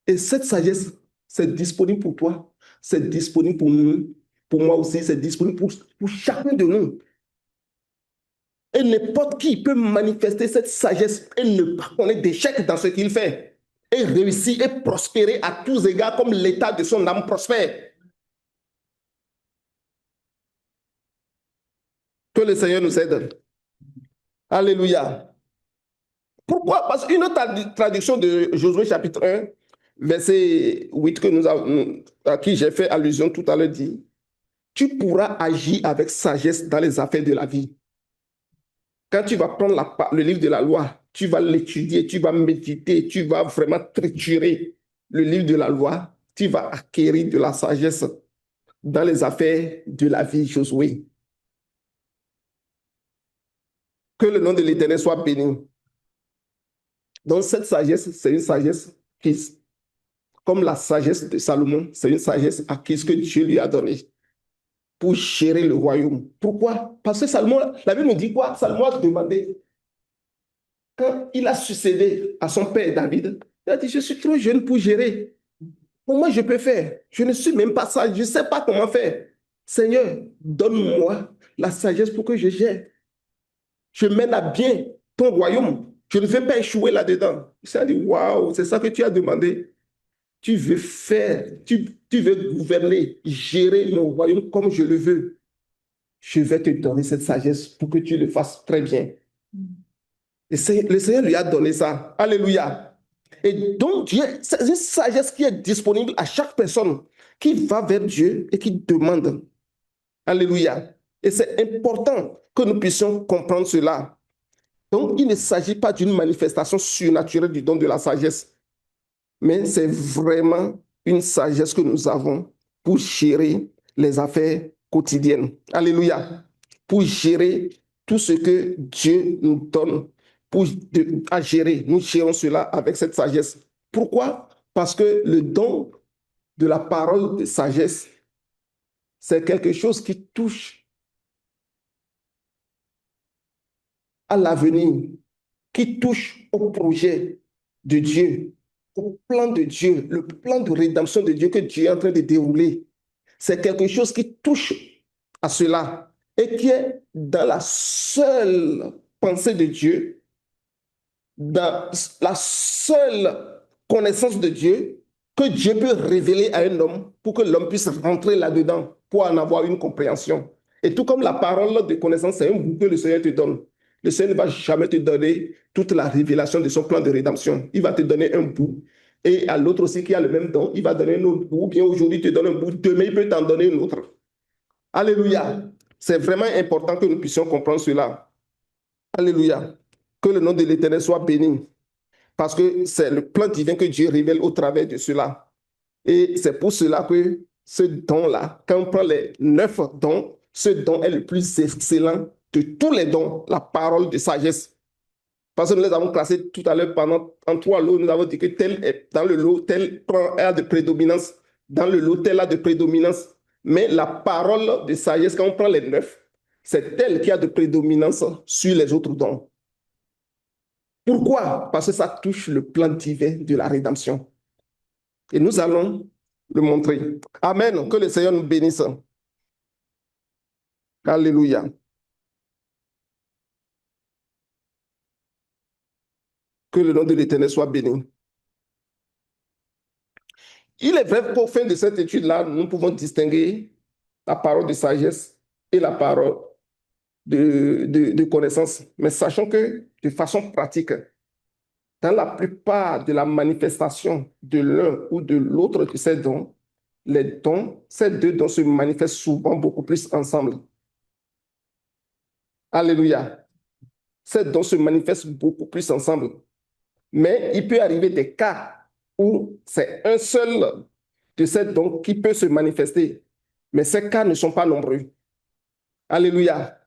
Et cette sagesse, c'est disponible pour toi, c'est disponible pour nous, pour moi aussi, c'est disponible pour chacun de nous. Et n'importe qui peut manifester cette sagesse et ne pas connaître d'échec dans ce qu'il fait. Et réussir et prospérer à tous égards comme l'état de son âme prospère. Que le Seigneur nous aide. Alléluia. Pourquoi? Parce qu'une autre traduction de Josué chapitre 1, verset 8 à qui j'ai fait allusion tout à l'heure dit, tu pourras agir avec sagesse dans les affaires de la vie. Quand tu vas prendre le livre de la loi, tu vas l'étudier, tu vas méditer, tu vas vraiment triturer le livre de la loi, tu vas acquérir de la sagesse dans les affaires de la vie, Josué. Que le nom de l'Éternel soit béni. Donc cette sagesse, c'est une sagesse qui, comme la sagesse de Salomon, c'est une sagesse acquise que Dieu lui a donnée pour gérer le royaume. Pourquoi? Parce que Salomon, la Bible nous dit quoi? Salomon a demandé, quand il a succédé à son père David, il a dit, je suis trop jeune pour gérer. Comment je peux faire? Je ne suis même pas sage, je ne sais pas comment faire. Seigneur, donne-moi la sagesse pour que je gère. Je mène à bien ton royaume. Je ne vais pas échouer là-dedans. Il s'est dit, waouh, c'est ça que tu as demandé. Tu veux faire, tu veux gouverner, gérer mon royaume comme je le veux. Je vais te donner cette sagesse pour que tu le fasses très bien. Et le Seigneur lui a donné ça. Alléluia. Et donc, c'est une sagesse qui est disponible à chaque personne qui va vers Dieu et qui demande. Alléluia. Et c'est important que nous puissions comprendre cela. Donc, il ne s'agit pas d'une manifestation surnaturelle du don de la sagesse, mais c'est vraiment une sagesse que nous avons pour gérer les affaires quotidiennes. Alléluia. Pour gérer tout ce que Dieu nous donne à gérer. Nous gérons cela avec cette sagesse. Pourquoi? Parce que le don de la parole de sagesse, c'est quelque chose qui touche à l'avenir, qui touche au projet de Dieu, au plan de Dieu, le plan de rédemption de Dieu que Dieu est en train de dérouler. C'est quelque chose qui touche à cela et qui est dans la seule pensée de Dieu, dans la seule connaissance de Dieu que Dieu peut révéler à un homme pour que l'homme puisse rentrer là-dedans, pour en avoir une compréhension. Et tout comme la parole de connaissance, c'est un bout que le Seigneur te donne. Le Seigneur ne va jamais te donner toute la révélation de son plan de rédemption. Il va te donner un bout. Et à l'autre aussi qui a le même don, il va donner un autre bout. Ou bien aujourd'hui, il te donne un bout. Demain, il peut t'en donner un autre. Alléluia. C'est vraiment important que nous puissions comprendre cela. Alléluia. Que le nom de l'Éternel soit béni. Parce que c'est le plan divin que Dieu révèle au travers de cela. Et c'est pour cela que ce don-là, quand on prend les 9 dons, ce don est le plus excellent de tous les dons, la parole de sagesse. Parce que nous les avons classés tout à l'heure en 3 lots. Nous avons dit que tel est dans le lot, tel a de prédominance. Dans le lot, tel a de prédominance. Mais la parole de sagesse, quand on prend les 9, c'est elle qui a de prédominance sur les autres dons. Pourquoi? Parce que ça touche le plan divin de la rédemption. Et nous allons le montrer. Amen. Que le Seigneur nous bénisse. Alléluia. Que le nom de l'Éternel soit béni. Il est vrai qu'au fin de cette étude-là, nous pouvons distinguer la parole de sagesse et la parole de connaissance. Mais sachons que de façon pratique, dans la plupart de la manifestation de l'un ou de l'autre de ces dons, ces deux dons se manifestent souvent beaucoup plus ensemble. Alléluia. Ces dons se manifestent beaucoup plus ensemble. Mais il peut arriver des cas où c'est un seul de ces dons qui peut se manifester. Mais ces cas ne sont pas nombreux. Alléluia.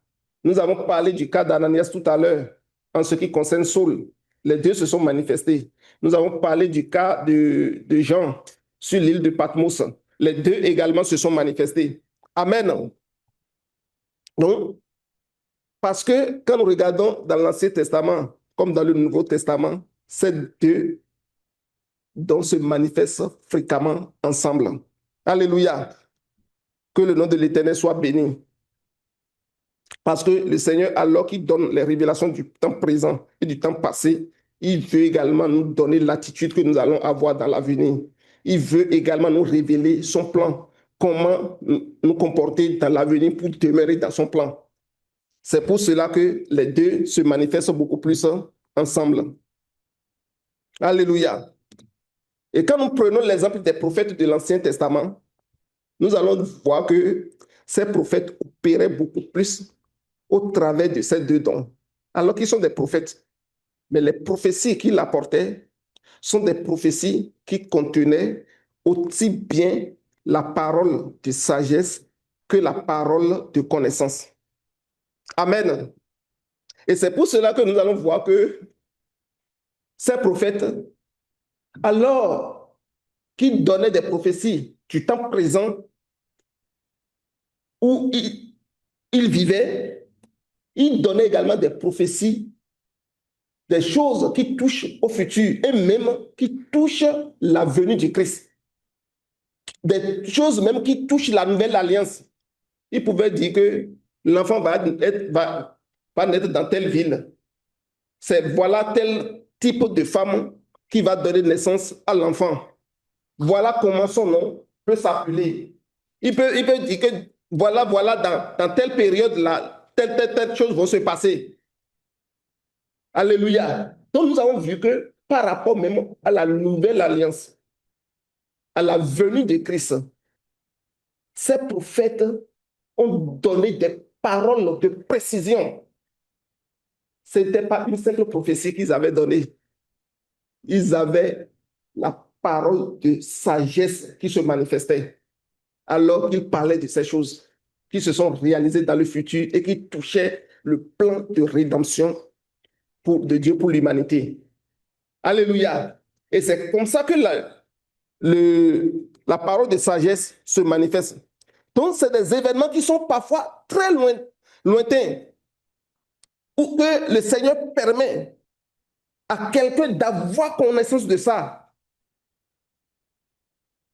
Nous avons parlé du cas d'Ananias tout à l'heure en ce qui concerne Saul. Les deux se sont manifestés. Nous avons parlé du cas de Jean sur l'île de Patmos. Les deux également se sont manifestés. Amen. Donc, parce que quand nous regardons dans l'Ancien Testament comme dans le Nouveau Testament, ces deux dons se manifestent fréquemment ensemble. Alléluia. Que le nom de l'Éternel soit béni. Parce que le Seigneur, alors qu'il donne les révélations du temps présent et du temps passé, il veut également nous donner l'attitude que nous allons avoir dans l'avenir. Il veut également nous révéler son plan, comment nous comporter dans l'avenir pour demeurer dans son plan. C'est pour cela que les deux se manifestent beaucoup plus ensemble. Alléluia. Et quand nous prenons l'exemple des prophètes de l'Ancien Testament, nous allons voir que ces prophètes opéraient beaucoup plus au travers de ces deux dons, alors qu'ils sont des prophètes. Mais les prophéties qu'ils apportaient sont des prophéties qui contenaient aussi bien la parole de sagesse que la parole de connaissance. Amen. Et c'est pour cela que nous allons voir que ces prophètes, alors qu'ils donnaient des prophéties du temps présent où ils vivaient, ils donnaient également des prophéties, des choses qui touchent au futur et même qui touchent la venue du Christ. Des choses même qui touchent la nouvelle alliance. Ils pouvaient dire que l'enfant va naître dans telle ville. C'est voilà tel type de femme qui va donner naissance à l'enfant. Voilà comment son nom peut s'appeler. Il peut dire que voilà, dans telle période-là, telle chose va se passer. Alléluia. Donc nous avons vu que par rapport même à la nouvelle alliance, à la venue de Christ, ces prophètes ont donné des paroles de précision. Ce n'était pas une simple prophétie qu'ils avaient donnée. Ils avaient la parole de sagesse qui se manifestait alors qu'ils parlaient de ces choses qui se sont réalisées dans le futur et qui touchaient le plan de rédemption de Dieu pour l'humanité. Alléluia. Et c'est comme ça que la parole de sagesse se manifeste. Donc, c'est des événements qui sont parfois très lointains, où que le Seigneur permet à quelqu'un d'avoir connaissance de ça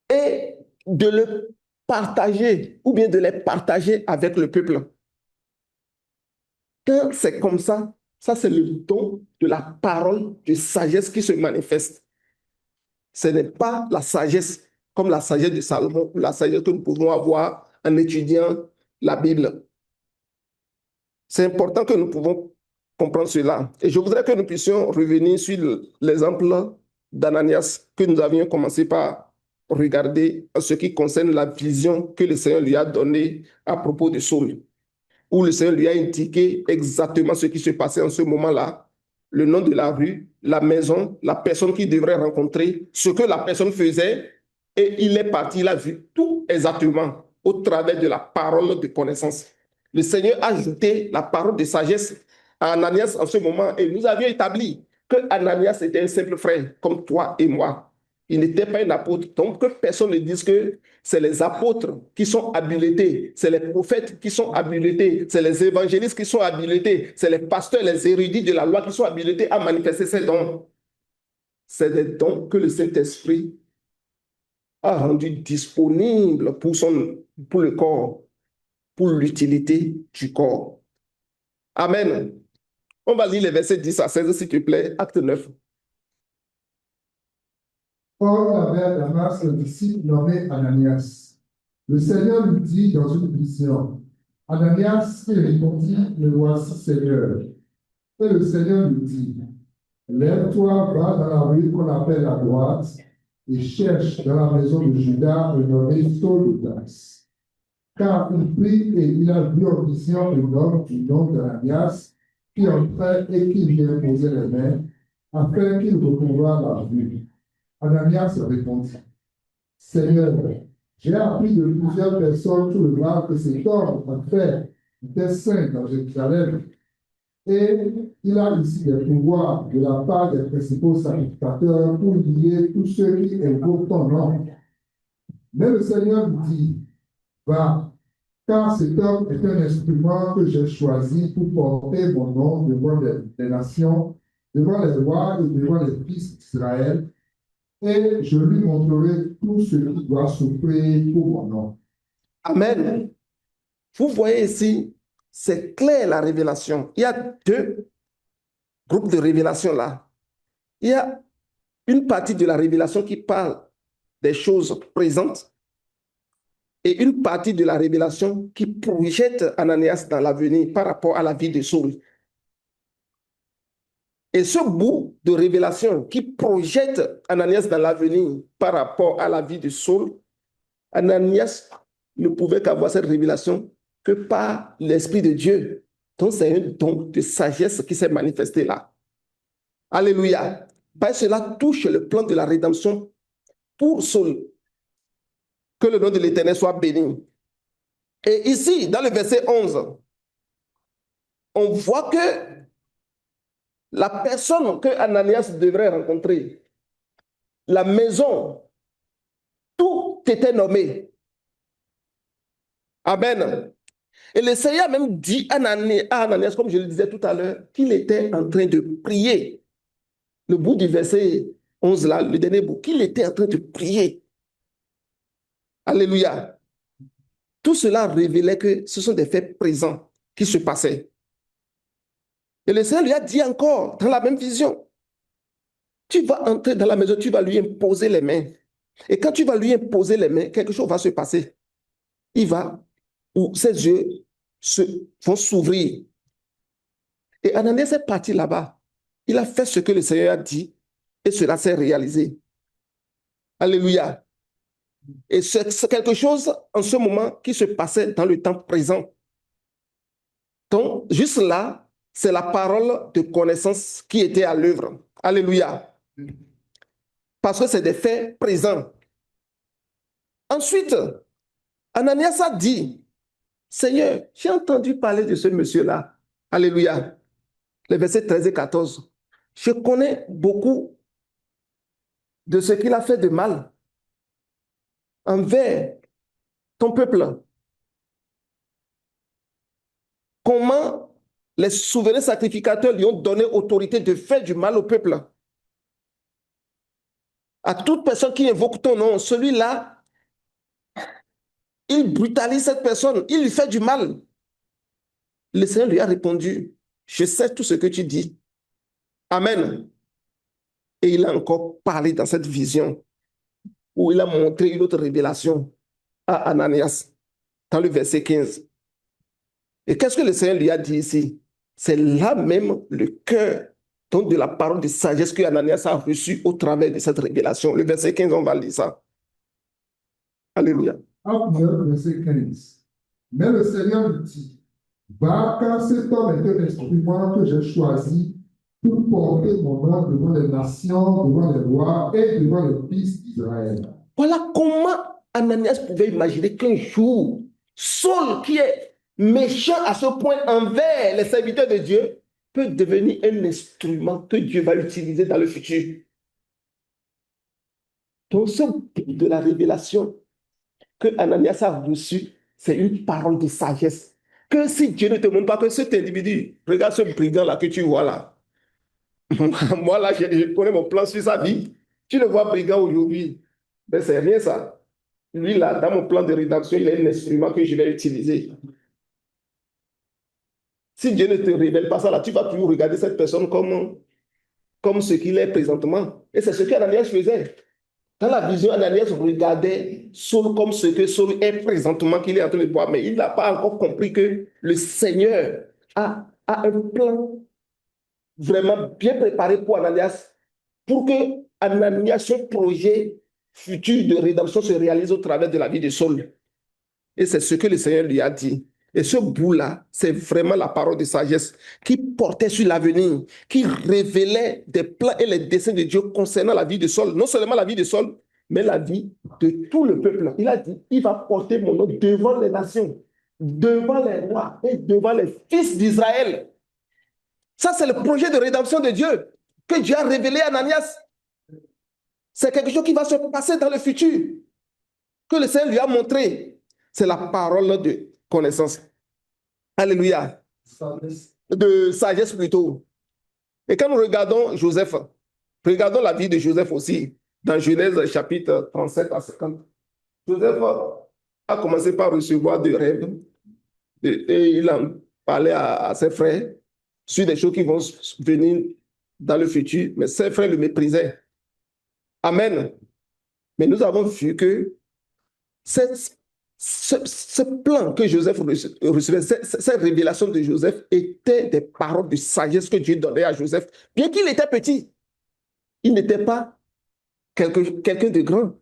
et de le partager ou bien de les partager avec le peuple. Quand c'est comme ça c'est le don de la parole de sagesse qui se manifeste. Ce n'est pas la sagesse comme la sagesse de Salomon ou la sagesse que nous pouvons avoir en étudiant la Bible. C'est important que nous pouvons comprendre cela. Et je voudrais que nous puissions revenir sur l'exemple d'Ananias que nous avions commencé par regarder en ce qui concerne la vision que le Seigneur lui a donnée à propos de Saul, où le Seigneur lui a indiqué exactement ce qui se passait en ce moment-là, le nom de la rue, la maison, la personne qu'il devrait rencontrer, ce que la personne faisait, et il est parti, il a vu tout exactement au travers de la parole de connaissance. Le Seigneur a ajouté la parole de sagesse à Ananias en ce moment, et nous avions établi que Ananias était un simple frère, comme toi et moi. Il n'était pas un apôtre. Donc, que personne ne dise que c'est les apôtres qui sont habilités, c'est les prophètes qui sont habilités, c'est les évangélistes qui sont habilités, c'est les pasteurs, les érudits de la loi qui sont habilités à manifester ces dons. C'est des dons que le Saint-Esprit a rendus disponibles pour le corps, pour l'utilité du corps. Amen. On va lire les versets 10 à 16, s'il te plaît, acte 9. Paul avait à Damas un disciple nommé Ananias. Le Seigneur lui dit dans une vision, Ananias, il répondit, le voici Seigneur. Et le Seigneur lui dit, lève-toi, va dans la rue qu'on appelle la droite, et cherche dans la maison de Judas un nommé Saul de Tarse. Car il prit et il a vu en vision un homme du nom d'Ananias qui entrait et qui lui imposait les mains, afin qu'il retrouva la vue. Ananias répondit, Seigneur, j'ai appris de plusieurs personnes tout le mal que cet homme a fait des saints dans Jérusalem. Et il a ici des pouvoirs de la part des principaux sacrificateurs pour lier tous ceux qui invoquent ton nom. Mais le Seigneur lui dit, va, car cet homme est un instrument que j'ai choisi pour porter mon nom devant les nations, devant les rois et devant les fils d'Israël, et je lui montrerai tout ce qui doit souffrir pour mon nom. Amen. Vous voyez ici, c'est clair la révélation. Il y a deux groupes de révélation là. Il y a une partie de la révélation qui parle des choses présentes et une partie de la révélation qui projette Ananias dans l'avenir par rapport à la vie de Saul. Et ce bout de révélation qui projette Ananias dans l'avenir par rapport à la vie de Saul, Ananias ne pouvait qu'avoir cette révélation que par l'Esprit de Dieu. Donc, c'est un don de sagesse qui s'est manifesté là. Alléluia. Parce que cela touche le plan de la rédemption pour Saul. Que le nom de l'Éternel soit béni. Et ici, dans le verset 11, on voit que la personne que Ananias devrait rencontrer, la maison, tout était nommé. Amen. Et le Seigneur même dit à Ananias, comme je le disais tout à l'heure, qu'il était en train de prier. Le bout du verset 11 là, le dernier bout, qu'il était en train de prier. Alléluia. Tout cela révélait que ce sont des faits présents qui se passaient. Et le Seigneur lui a dit encore, dans la même vision, tu vas entrer dans la maison, tu vas lui imposer les mains. Et quand tu vas lui imposer les mains, quelque chose va se passer. Il va, ou ses yeux vont s'ouvrir. Et Ananias est parti là-bas. Il a fait ce que le Seigneur a dit et cela s'est réalisé. Alléluia. Et c'est quelque chose en ce moment qui se passait dans le temps présent. Donc, juste là, c'est la parole de connaissance qui était à l'œuvre. Alléluia. Parce que c'est des faits présents. Ensuite, Ananias a dit, Seigneur, j'ai entendu parler de ce monsieur-là. Alléluia. Les versets 13 et 14. Je connais beaucoup de ce qu'il a fait de mal envers ton peuple. Comment les souverains sacrificateurs lui ont donné autorité de faire du mal au peuple. À toute personne qui invoque ton nom, celui-là, il brutalise cette personne, il lui fait du mal. Le Seigneur lui a répondu, je sais tout ce que tu dis. Amen. Et il a encore parlé dans cette vision où il a montré une autre révélation à Ananias dans le verset 15. Et qu'est-ce que le Seigneur lui a dit ici? C'est là même le cœur donc de la parole de sagesse que Ananias a reçue au travers de cette révélation. Le verset 15, on va lire ça. Alléluia. Acte 9, verset 15. Mais le Seigneur lui dit, va, car cet homme est un instrument que j'ai choisi pour porter mon nom devant les nations, devant les rois et devant les fils d'Israël. Voilà comment Ananias pouvait imaginer qu'un jour, Saul, qui est méchant à ce point envers les serviteurs de Dieu, peut devenir un instrument que Dieu va utiliser dans le futur. Donc, ce de la révélation que Ananias a reçu, c'est une parole de sagesse. Que si Dieu ne te montre pas que cet individu, regarde ce brigand-là que tu vois là. Moi, là, je connais mon plan sur sa vie. Tu le vois brigand aujourd'hui. Mais c'est rien ça. Lui, là, dans mon plan de rédaction, il est un instrument que je vais utiliser. Si Dieu ne te révèle pas ça, là, tu vas toujours regarder cette personne comme ce qu'il est présentement. Et c'est ce qu'Ananias faisait. Dans la vision, Ananias regardait Saul comme ce que Saul est présentement, qu'il est en train de voir, mais il n'a pas encore compris que le Seigneur a un plan vraiment bien préparé pour Ananias, pour que Ananias, son projet futur de rédemption se réalise au travers de la vie de Saul. Et c'est ce que le Seigneur lui a dit. Et ce bout-là, c'est vraiment la parole de sagesse qui portait sur l'avenir, qui révélait des plans et les desseins de Dieu concernant la vie de Saul. Non seulement la vie de Saul, mais la vie de tout le peuple. Il a dit, il va porter mon nom devant les nations, devant les rois et devant les fils d'Israël. Ça, c'est le projet de rédemption de Dieu que Dieu a révélé à Ananias. C'est quelque chose qui va se passer dans le futur, que le Seigneur lui a montré. C'est la parole de connaissance. Alléluia. De sagesse plutôt. Et quand nous regardons Joseph, regardons la vie de Joseph aussi, dans Genèse chapitre 37 à 50. Joseph a commencé par recevoir des rêves et il en parlait à ses frères sur des choses qui vont venir dans le futur, mais ses frères le méprisaient. Amen. Mais nous avons vu que ce plan que Joseph recevait, cette révélation de Joseph était des paroles de sagesse que Dieu donnait à Joseph. Bien qu'il était petit, il n'était pas quelqu'un de grand,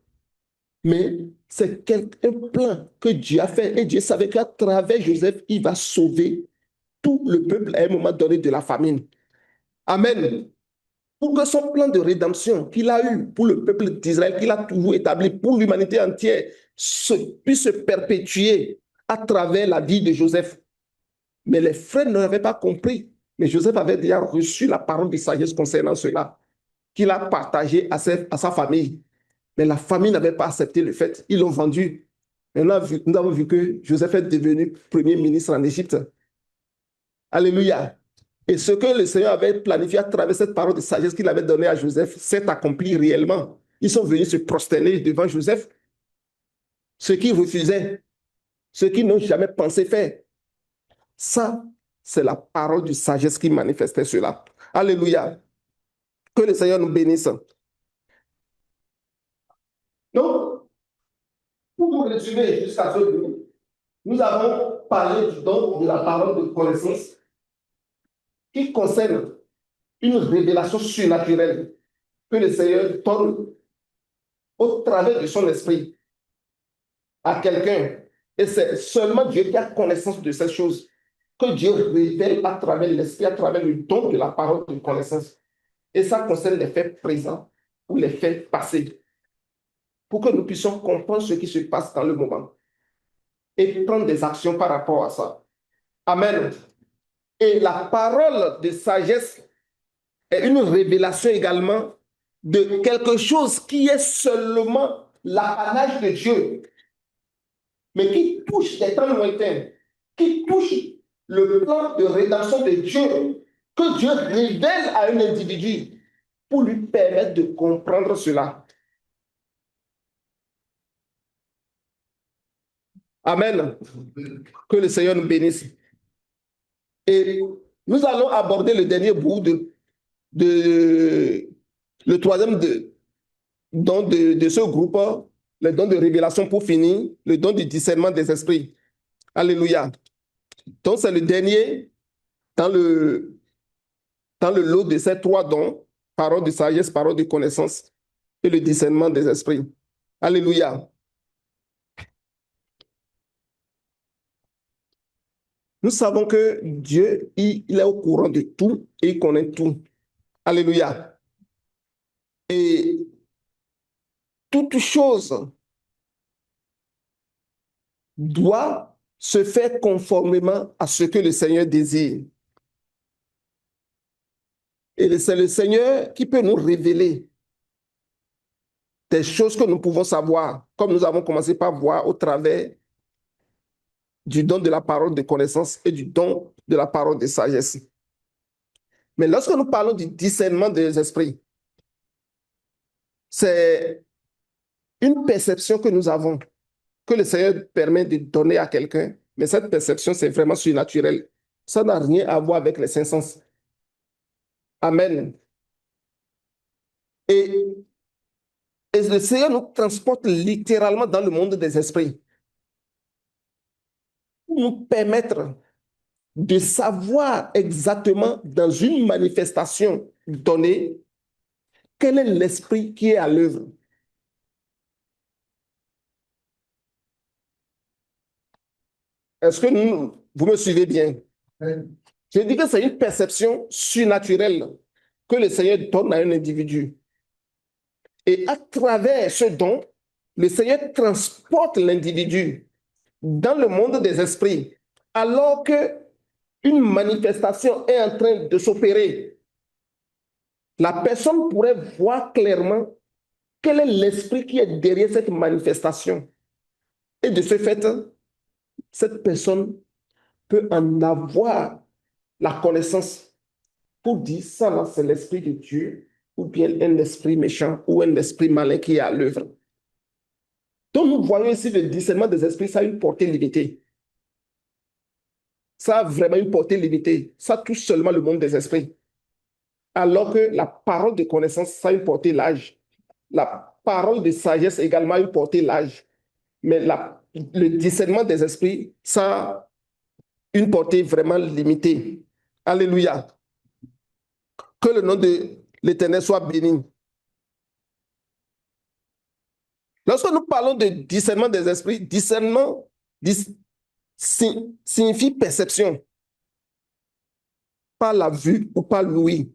mais c'est un plan que Dieu a fait et Dieu savait qu'à travers Joseph, il va sauver tout le peuple à un moment donné de la famine. Amen. Pour que son plan de rédemption qu'il a eu pour le peuple d'Israël, qu'il a toujours établi pour l'humanité entière, puisse se perpétuer à travers la vie de Joseph. Mais les frères n'avaient pas compris. Mais Joseph avait déjà reçu la parole de sagesse concernant cela, qu'il a partagé à sa famille. Mais la famille n'avait pas accepté le fait. Ils l'ont vendu. Et nous avons vu que Joseph est devenu premier ministre en Égypte. Alléluia. Et ce que le Seigneur avait planifié à travers cette parole de sagesse qu'il avait donnée à Joseph s'est accompli réellement. Ils sont venus se prosterner devant Joseph, ce qu'ils refusaient, ce qu'ils n'ont jamais pensé faire. Ça, c'est la parole de sagesse qui manifestait cela. Alléluia. Que le Seigneur nous bénisse. Donc, pour vous résumer jusqu'à ce jour, nous avons parlé du don de la parole de connaissance qui concerne une révélation surnaturelle que le Seigneur donne au travers de son esprit à quelqu'un. Et c'est seulement Dieu qui a connaissance de ces choses que Dieu révèle à travers l'esprit, à travers le don de la parole de connaissance. Et ça concerne les faits présents ou les faits passés, pour que nous puissions comprendre ce qui se passe dans le moment et prendre des actions par rapport à ça. Amen. Et la parole de sagesse est une révélation également de quelque chose qui est seulement l'apanage de Dieu, mais qui touche des temps lointains, qui touche le plan de rédemption de Dieu, que Dieu révèle à un individu pour lui permettre de comprendre cela. Amen. Que le Seigneur nous bénisse. Et nous allons aborder le dernier bout le troisième don de ce groupe, le don de révélation pour finir, le don du discernement des esprits. Alléluia. Donc, c'est le dernier dans le lot de ces trois dons, parole de sagesse, parole de connaissance et le discernement des esprits. Alléluia. Nous savons que Dieu, il est au courant de tout et il connaît tout. Alléluia. Et toute chose doit se faire conformément à ce que le Seigneur désire. Et c'est le Seigneur qui peut nous révéler des choses que nous pouvons savoir, comme nous avons commencé par voir au travers du don de la parole de connaissance et du don de la parole de sagesse. Mais lorsque nous parlons du discernement des esprits, c'est une perception que nous avons, que le Seigneur permet de donner à quelqu'un, mais cette perception, c'est vraiment surnaturel. Ça n'a rien à voir avec les cinq sens. Amen. Et le Seigneur nous transporte littéralement dans le monde des esprits pour nous permettre de savoir exactement dans une manifestation donnée quel est l'esprit qui est à l'œuvre. Est-ce que vous me suivez bien? Je dis que c'est une perception surnaturelle que le Seigneur donne à un individu. Et à travers ce don, le Seigneur transporte l'individu dans le monde des esprits, alors qu'une manifestation est en train de s'opérer. La personne pourrait voir clairement quel est l'esprit qui est derrière cette manifestation. Et de ce fait, cette personne peut en avoir la connaissance pour dire ça, là, c'est l'esprit de Dieu, ou bien un esprit méchant, ou un esprit malin qui est à l'œuvre. Donc, nous voyons ici le discernement des esprits, ça a une portée limitée. Ça a vraiment une portée limitée. Ça touche seulement le monde des esprits. Alors que la parole de connaissance, ça a une portée large. La parole de sagesse également a une portée large. Mais le discernement des esprits, ça a une portée vraiment limitée. Alléluia. Que le nom de l'Éternel soit béni. Lorsque nous parlons de discernement des esprits, discernement signifie perception, pas la vue ou pas l'ouïe.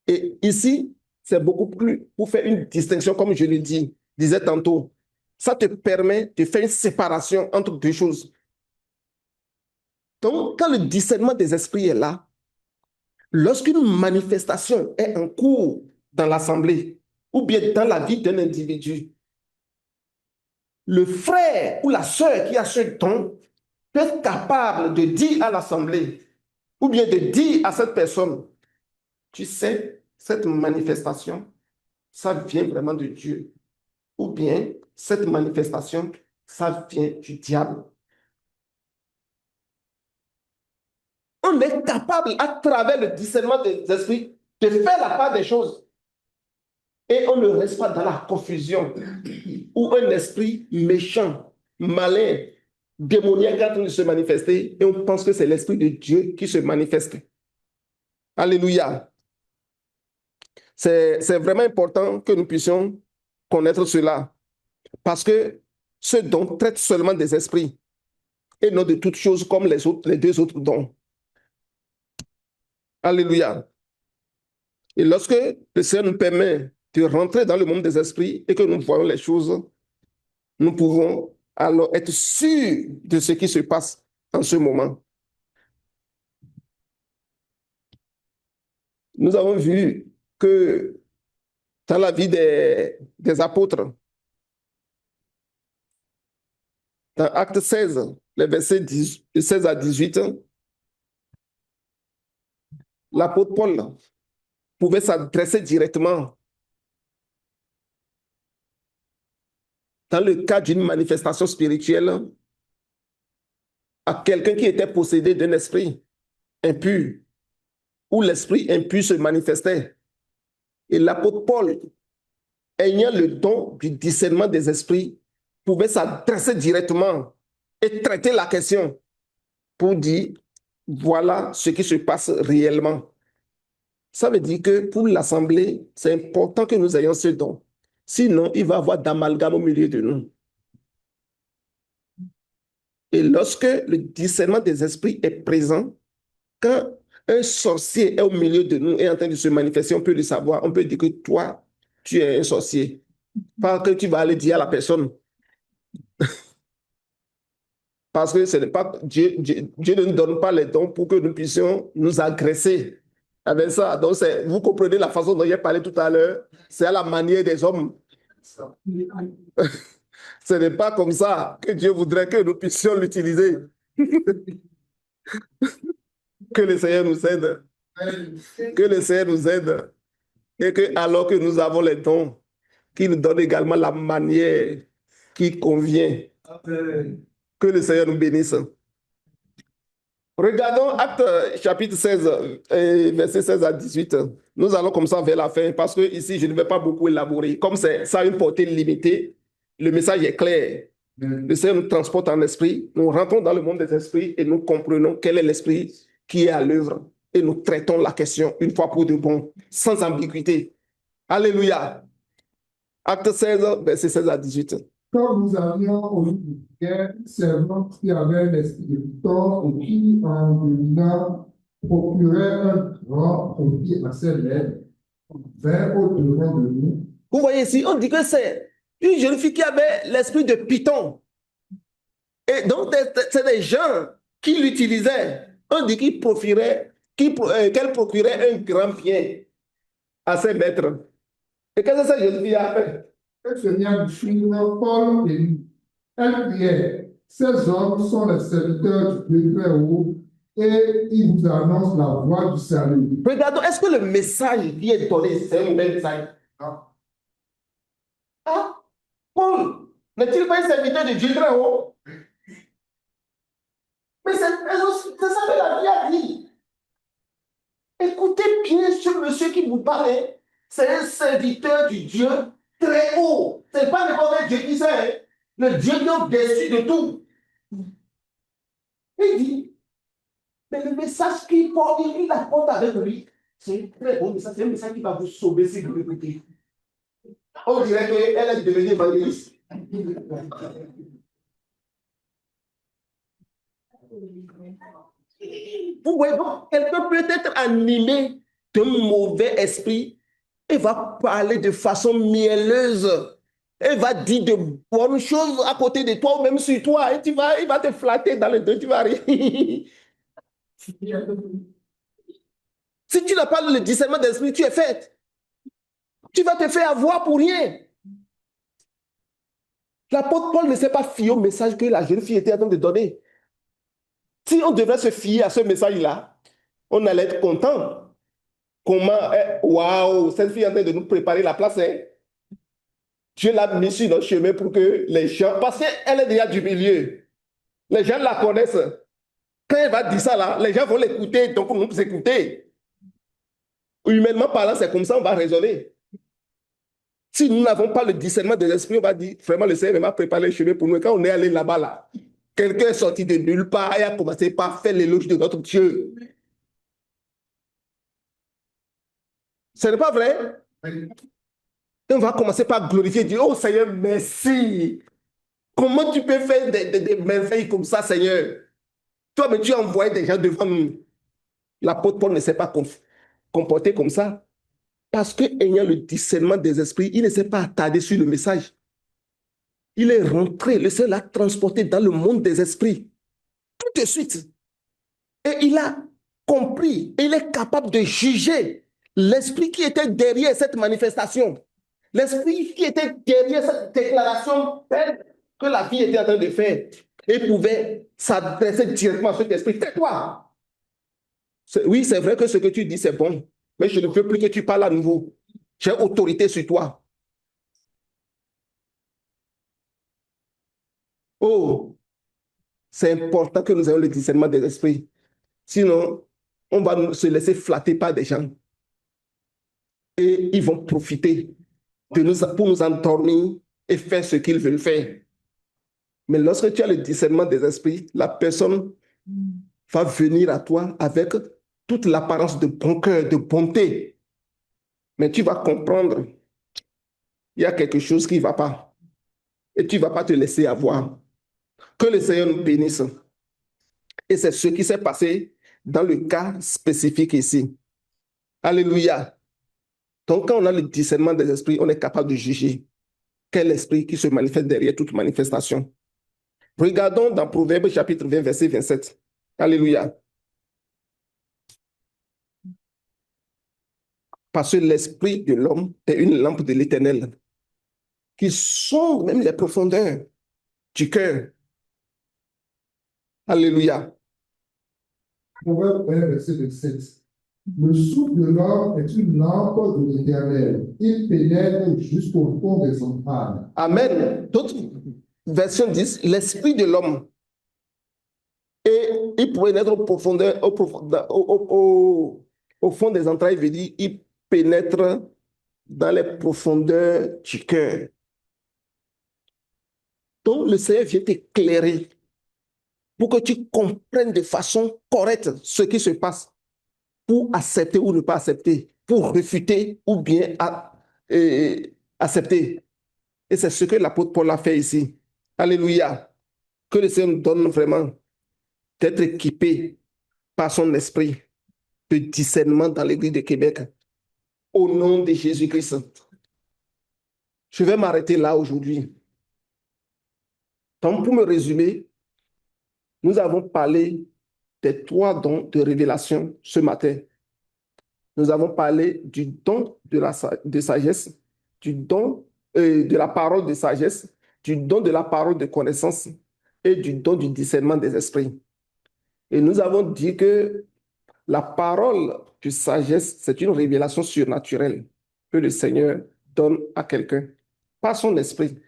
Et ici, c'est beaucoup plus pour faire une distinction, comme je le disais tantôt. Ça te permet de faire une séparation entre deux choses. Donc, quand le discernement des esprits est là, lorsqu'une manifestation est en cours dans l'assemblée ou bien dans la vie d'un individu, le frère ou la sœur qui a ce don peut être capable de dire à l'assemblée ou bien de dire à cette personne, tu sais, cette manifestation, ça vient vraiment de Dieu. Ou bien cette manifestation, ça vient du diable. On est capable, à travers le discernement des esprits, de faire la part des choses. Et on ne reste pas dans la confusion où un esprit méchant, malin, démoniaque est en train de se manifester et on pense que c'est l'esprit de Dieu qui se manifeste. Alléluia. C'est vraiment important que nous puissions connaître cela parce que ce don traite seulement des esprits et non de toutes choses comme les deux autres dons. Alléluia. Et lorsque le Seigneur nous permet de rentrer dans le monde des esprits et que nous voyons les choses, nous pouvons alors être sûrs de ce qui se passe en ce moment. Nous avons vu que dans la vie des apôtres, dans Acte 16, les versets de 16 à 18, l'apôtre Paul pouvait s'adresser directement dans le cas d'une manifestation spirituelle à quelqu'un qui était possédé d'un esprit impur, où l'esprit impur se manifestait. Et l'apôtre Paul, ayant le don du discernement des esprits, pouvait s'adresser directement et traiter la question pour dire, voilà ce qui se passe réellement. Ça veut dire que pour l'Assemblée, c'est important que nous ayons ce don. Sinon, il va y avoir d'amalgame au milieu de nous. Et lorsque le discernement des esprits est présent, quand un sorcier est au milieu de nous et est en train de se manifester, on peut le savoir. On peut dire que toi, tu es un sorcier. Pas que tu vas aller dire à la personne. Parce que ce n'est pas Dieu ne nous donne pas les dons pour que nous puissions nous agresser avec ça. Donc, vous comprenez la façon dont j'ai parlé tout à l'heure. C'est à la manière des hommes. Ce n'est pas comme ça que Dieu voudrait que nous puissions l'utiliser. Que le Seigneur nous aide. Que le Seigneur nous aide. Et que, alors que nous avons les dons, qu'il nous donne également la manière qui convient. Que le Seigneur nous bénisse. Regardons Actes chapitre 16, verset 16 à 18. Nous allons comme ça vers la fin parce que ici, je ne vais pas beaucoup élaborer. Comme ça a une portée limitée, le message est clair. Le Seigneur nous transporte en esprit, nous rentrons dans le monde des esprits et nous comprenons quel est l'esprit qui est à l'œuvre. Et nous traitons la question une fois pour de bon, sans ambiguïté. Alléluia. Acte 16, verset 16 à 18. Quand nous avions au lieu de prière, une servante qui avait l'esprit de tort et qui, en devinant, procurait un grand profit à ses maîtres, vint au-devant de nous. Vous voyez ici, on dit que c'est une jeune fille qui avait l'esprit de Python. Et donc, c'est des gens qui l'utilisaient. On dit qu'elle procurait un grand bien à ses maîtres. Et qu'est-ce que cette jeune fille a fait? Elle se mit à suivre Paul et lui. Elle priait. Ces hommes sont les serviteurs du Dieu très haut et ils vous annoncent la voie du salut. Regardons, est-ce que le message qui est donné, c'est un message? Ah, Paul, n'est-il pas un serviteur de Dieu très haut? Mais c'est ça que la Bible a dit. Écoutez bien ce monsieur qui vous parle. C'est un serviteur du Dieu très haut. Ce n'est pas n'importe quel Dieu qui sait. Le Dieu qui est au-dessus de tout. Il dit, mais le message qu'il apporte avec lui, c'est un très bon message. C'est un message qui va vous sauver si vous l'écoutez. On dirait qu'elle est devenue évangéliste. Vous voyez, donc, quelqu'un peut être animé d'un mauvais esprit et va parler de façon mielleuse. Elle va dire de bonnes choses à côté de toi ou même sur toi. Et il va te flatter dans le dos, tu vas rire. Si tu n'as pas le discernement d'esprit, tu es fait. Tu vas te faire avoir pour rien. L'apôtre Paul ne s'est pas fié au message que la jeune fille était en train de donner. Si on devait se fier à ce message-là, on allait être content. Comment, waouh, cette fille est en train de nous préparer la place. Hein? Dieu l'a mis sur notre chemin pour que les gens, parce qu'elle est déjà du milieu, les gens la connaissent. Quand elle va dire ça là, les gens vont l'écouter, donc on nous écouter. Humainement parlant, c'est comme ça on va raisonner. Si nous n'avons pas le discernement de l'esprit, on va dire, vraiment le Seigneur m'a préparé le chemin pour nous. Et quand on est allé là-bas, là, quelqu'un est sorti de nulle part et a commencé par faire l'éloge de notre Dieu. Ce n'est pas vrai? Et on va commencer par glorifier Dieu. Oh Seigneur, merci. Comment tu peux faire des merveilles comme ça, Seigneur? Toi, mais tu as envoyé des gens devant nous. L'apôtre Paul ne s'est pas comporté comme ça. Parce que, ayant le discernement des esprits, il ne s'est pas attardé sur le message. Il est rentré, le Seigneur l'a transporté dans le monde des esprits. Tout de suite. Et il a compris, et il est capable de juger l'esprit qui était derrière cette manifestation. L'esprit qui était derrière cette déclaration que la fille était en train de faire. Et pouvait s'adresser directement à cet esprit. Tais-toi. Oui, c'est vrai que ce que tu dis, c'est bon. Mais je ne veux plus que tu parles à nouveau. J'ai autorité sur toi. Oh, c'est important que nous ayons le discernement des esprits. Sinon, on va se laisser flatter par des gens. Et ils vont profiter pour nous endormir et faire ce qu'ils veulent faire. Mais lorsque tu as le discernement des esprits, la personne va venir à toi avec toute l'apparence de bon cœur, de bonté. Mais tu vas comprendre, il y a quelque chose qui ne va pas. Et tu ne vas pas te laisser avoir. Que le Seigneur nous bénisse. Et c'est ce qui s'est passé dans le cas spécifique ici. Alléluia. Donc, quand on a le discernement des esprits, on est capable de juger quel esprit qui se manifeste derrière toute manifestation. Regardons dans Proverbes chapitre 20, verset 27. Alléluia. Parce que l'esprit de l'homme est une lampe de l'Éternel. qui sondent même les profondeurs du cœur. Alléluia. Proverbe 1, verset 27. Le souffle de l'homme est une lampe de l'Éternel. Il pénètre jusqu'au fond des entrailles. Amen. D'autres versions disent l'esprit de l'homme. Et il pénètre au profondeur, au fond des entrailles, veut dire il pénètre dans les profondeurs du cœur. Donc le Seigneur vient t'éclairer pour que tu comprennes de façon correcte ce qui se passe, pour accepter ou ne pas accepter, pour réfuter ou bien accepter. Et c'est ce que l'apôtre Paul a fait ici. Alléluia. Que le Seigneur nous donne vraiment d'être équipés par son esprit de discernement dans l'Église de Québec. Au nom de Jésus-Christ. Je vais m'arrêter là aujourd'hui. Donc, pour me résumer, nous avons parlé des 3 dons de révélation ce matin. Nous avons parlé du don de sagesse, du don de la parole de sagesse, du don de la parole de connaissance et du don du discernement des esprits. Et nous avons dit que la parole de sagesse, c'est une révélation surnaturelle que le Seigneur donne à quelqu'un par son esprit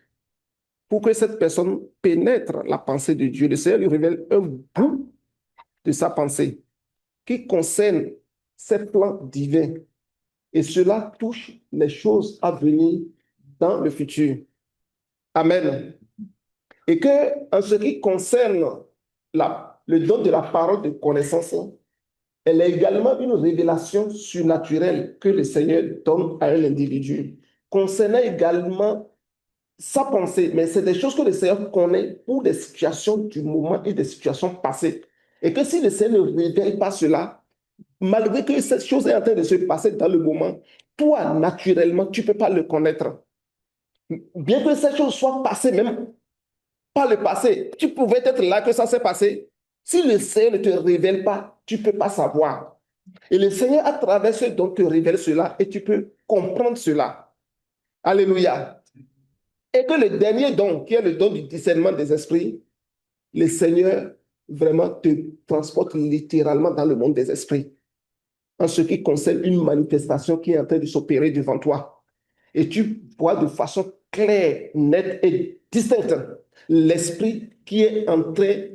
pour que cette personne pénètre la pensée de Dieu. Le Seigneur lui révèle un bout de sa pensée qui concerne ses plans divins. Et cela touche les choses à venir dans le futur. Amen. Et que, en ce qui concerne le don de la parole de connaissance, elle est également une révélation surnaturelle que le Seigneur donne à un individu, concernant également sa pensée, mais c'est des choses que le Seigneur connaît pour des situations du moment et des situations passées. Et que si le Seigneur ne révèle pas cela, malgré que cette chose est en train de se passer dans le moment, toi, naturellement, tu ne peux pas le connaître. Bien que cette chose soit passée, même pas le passé, tu pouvais être là que ça s'est passé. Si le Seigneur ne te révèle pas, tu ne peux pas savoir. Et le Seigneur, à travers ce don, te révèle cela et tu peux comprendre cela. Alléluia. Et que le dernier don, qui est le don du discernement des esprits, le Seigneur vraiment te transporte littéralement dans le monde des esprits, en ce qui concerne une manifestation qui est en train de s'opérer devant toi. Et tu vois de façon claire, nette et distincte l'esprit qui est en train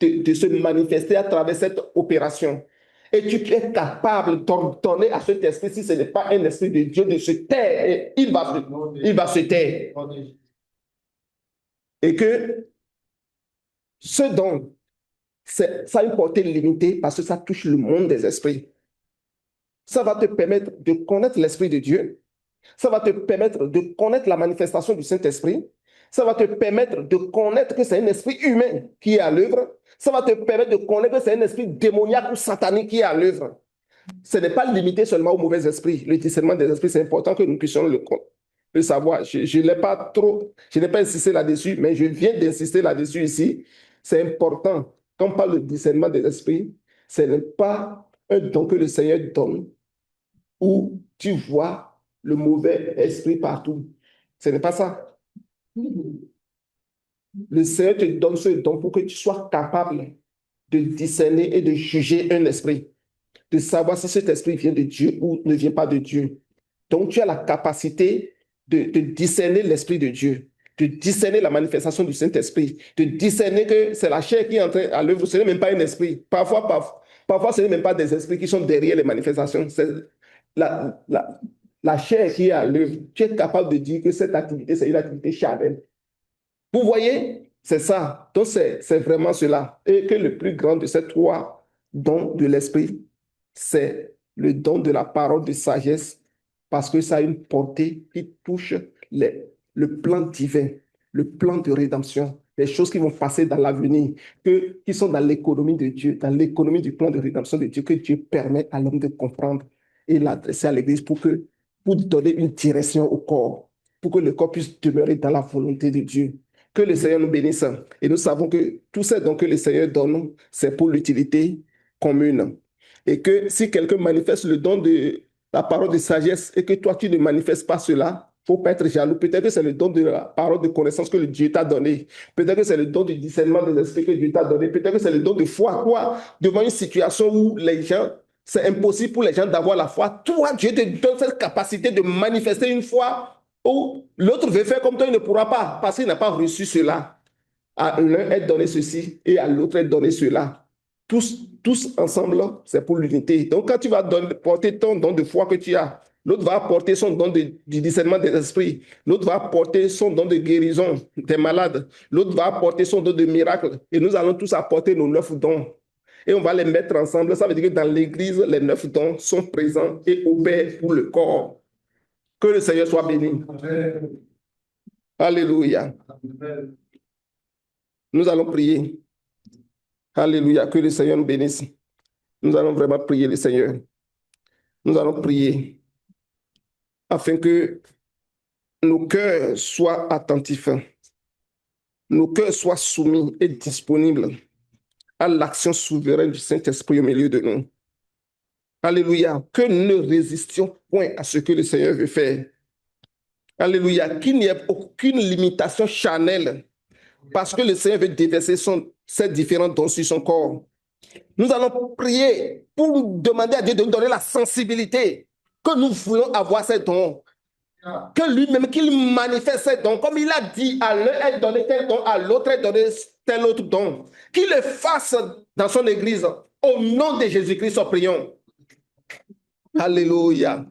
de se manifester à travers cette opération. Et tu es capable d'ordonner à cet esprit, si ce n'est pas un esprit de Dieu, de se taire. Et il va se taire. Et que ce don, ça a une portée limitée parce que ça touche le monde des esprits. Ça va te permettre de connaître l'Esprit de Dieu. Ça va te permettre de connaître la manifestation du Saint-Esprit. Ça va te permettre de connaître que c'est un esprit humain qui est à l'œuvre. Ça va te permettre de connaître que c'est un esprit démoniaque ou satanique qui est à l'œuvre. Ce n'est pas limité seulement aux mauvais esprits. Le discernement des esprits, c'est important que nous puissions le savoir. Je n'ai pas insisté là-dessus, mais je viens d'insister là-dessus ici. C'est important. Quand on parle de discernement des esprits, ce n'est pas un don que le Seigneur donne où tu vois le mauvais esprit partout. Ce n'est pas ça. Le Seigneur te donne ce don pour que tu sois capable de discerner et de juger un esprit, de savoir si cet esprit vient de Dieu ou ne vient pas de Dieu. Donc, tu as la capacité de discerner l'esprit de Dieu, de discerner la manifestation du Saint-Esprit, de discerner que c'est la chair qui est en train à l'œuvre, ce n'est même pas un esprit. Parfois, ce n'est même pas des esprits qui sont derrière les manifestations. C'est la, la, la chair qui est à l'œuvre. Tu es capable de dire que cette activité, c'est une activité charnelle. Vous voyez, c'est ça. Donc, c'est vraiment cela. Et que le plus grand de ces 3 dons de l'esprit, c'est le don de la parole de sagesse, parce que ça a une portée qui touche le plan divin, le plan de rédemption, les choses qui vont passer dans l'avenir, qui sont dans l'économie de Dieu, dans l'économie du plan de rédemption de Dieu, que Dieu permet à l'homme de comprendre et l'adresser à l'Église pour donner une direction au corps, pour que le corps puisse demeurer dans la volonté de Dieu. Que le Seigneur nous bénisse. Et nous savons que tout ce dont que le Seigneur donne, c'est pour l'utilité commune. Et que si quelqu'un manifeste le don de la parole de sagesse et que toi, tu ne manifestes pas cela, faut pas être jaloux. Peut-être que c'est le don de la parole de connaissance que le Dieu t'a donné. Peut-être que c'est le don du discernement des esprits que Dieu t'a donné. Peut-être que c'est le don de foi. Toi, devant une situation où les gens, c'est impossible pour les gens d'avoir la foi. Toi, Dieu te donne cette capacité de manifester une foi où l'autre veut faire comme toi, il ne pourra pas parce qu'il n'a pas reçu cela. À l'un est donné ceci et à l'autre est donné cela. Tous ensemble, c'est pour l'unité. Donc, quand tu vas porter ton don de foi que tu as, l'autre va apporter son don du discernement des esprits, l'autre va apporter son don de guérison des malades, l'autre va apporter son don de miracle, et nous allons tous apporter nos 9 dons. Et on va les mettre ensemble. Ça veut dire que dans l'Église, les 9 dons sont présents et opèrent pour le corps. Que le Seigneur soit béni. Amen. Alléluia. Amen. Nous allons prier. Alléluia. Que le Seigneur nous bénisse. Nous allons vraiment prier le Seigneur. Nous allons prier afin que nos cœurs soient attentifs, nos cœurs soient soumis et disponibles à l'action souveraine du Saint-Esprit au milieu de nous. Alléluia. Que nous ne résistions point à ce que le Seigneur veut faire. Alléluia. Qu'il n'y ait aucune limitation charnelle parce que le Seigneur veut déverser ses différents dons sur son corps. Nous allons prier pour demander à Dieu de nous donner la sensibilité que nous voulons avoir ces dons. Que lui-même, qu'il manifeste ces dons. Comme il a dit, à l'un est donné tel don, à l'autre est donné tel autre don. Qu'il le fasse dans son église. Au nom de Jésus-Christ, prions. Alléluia.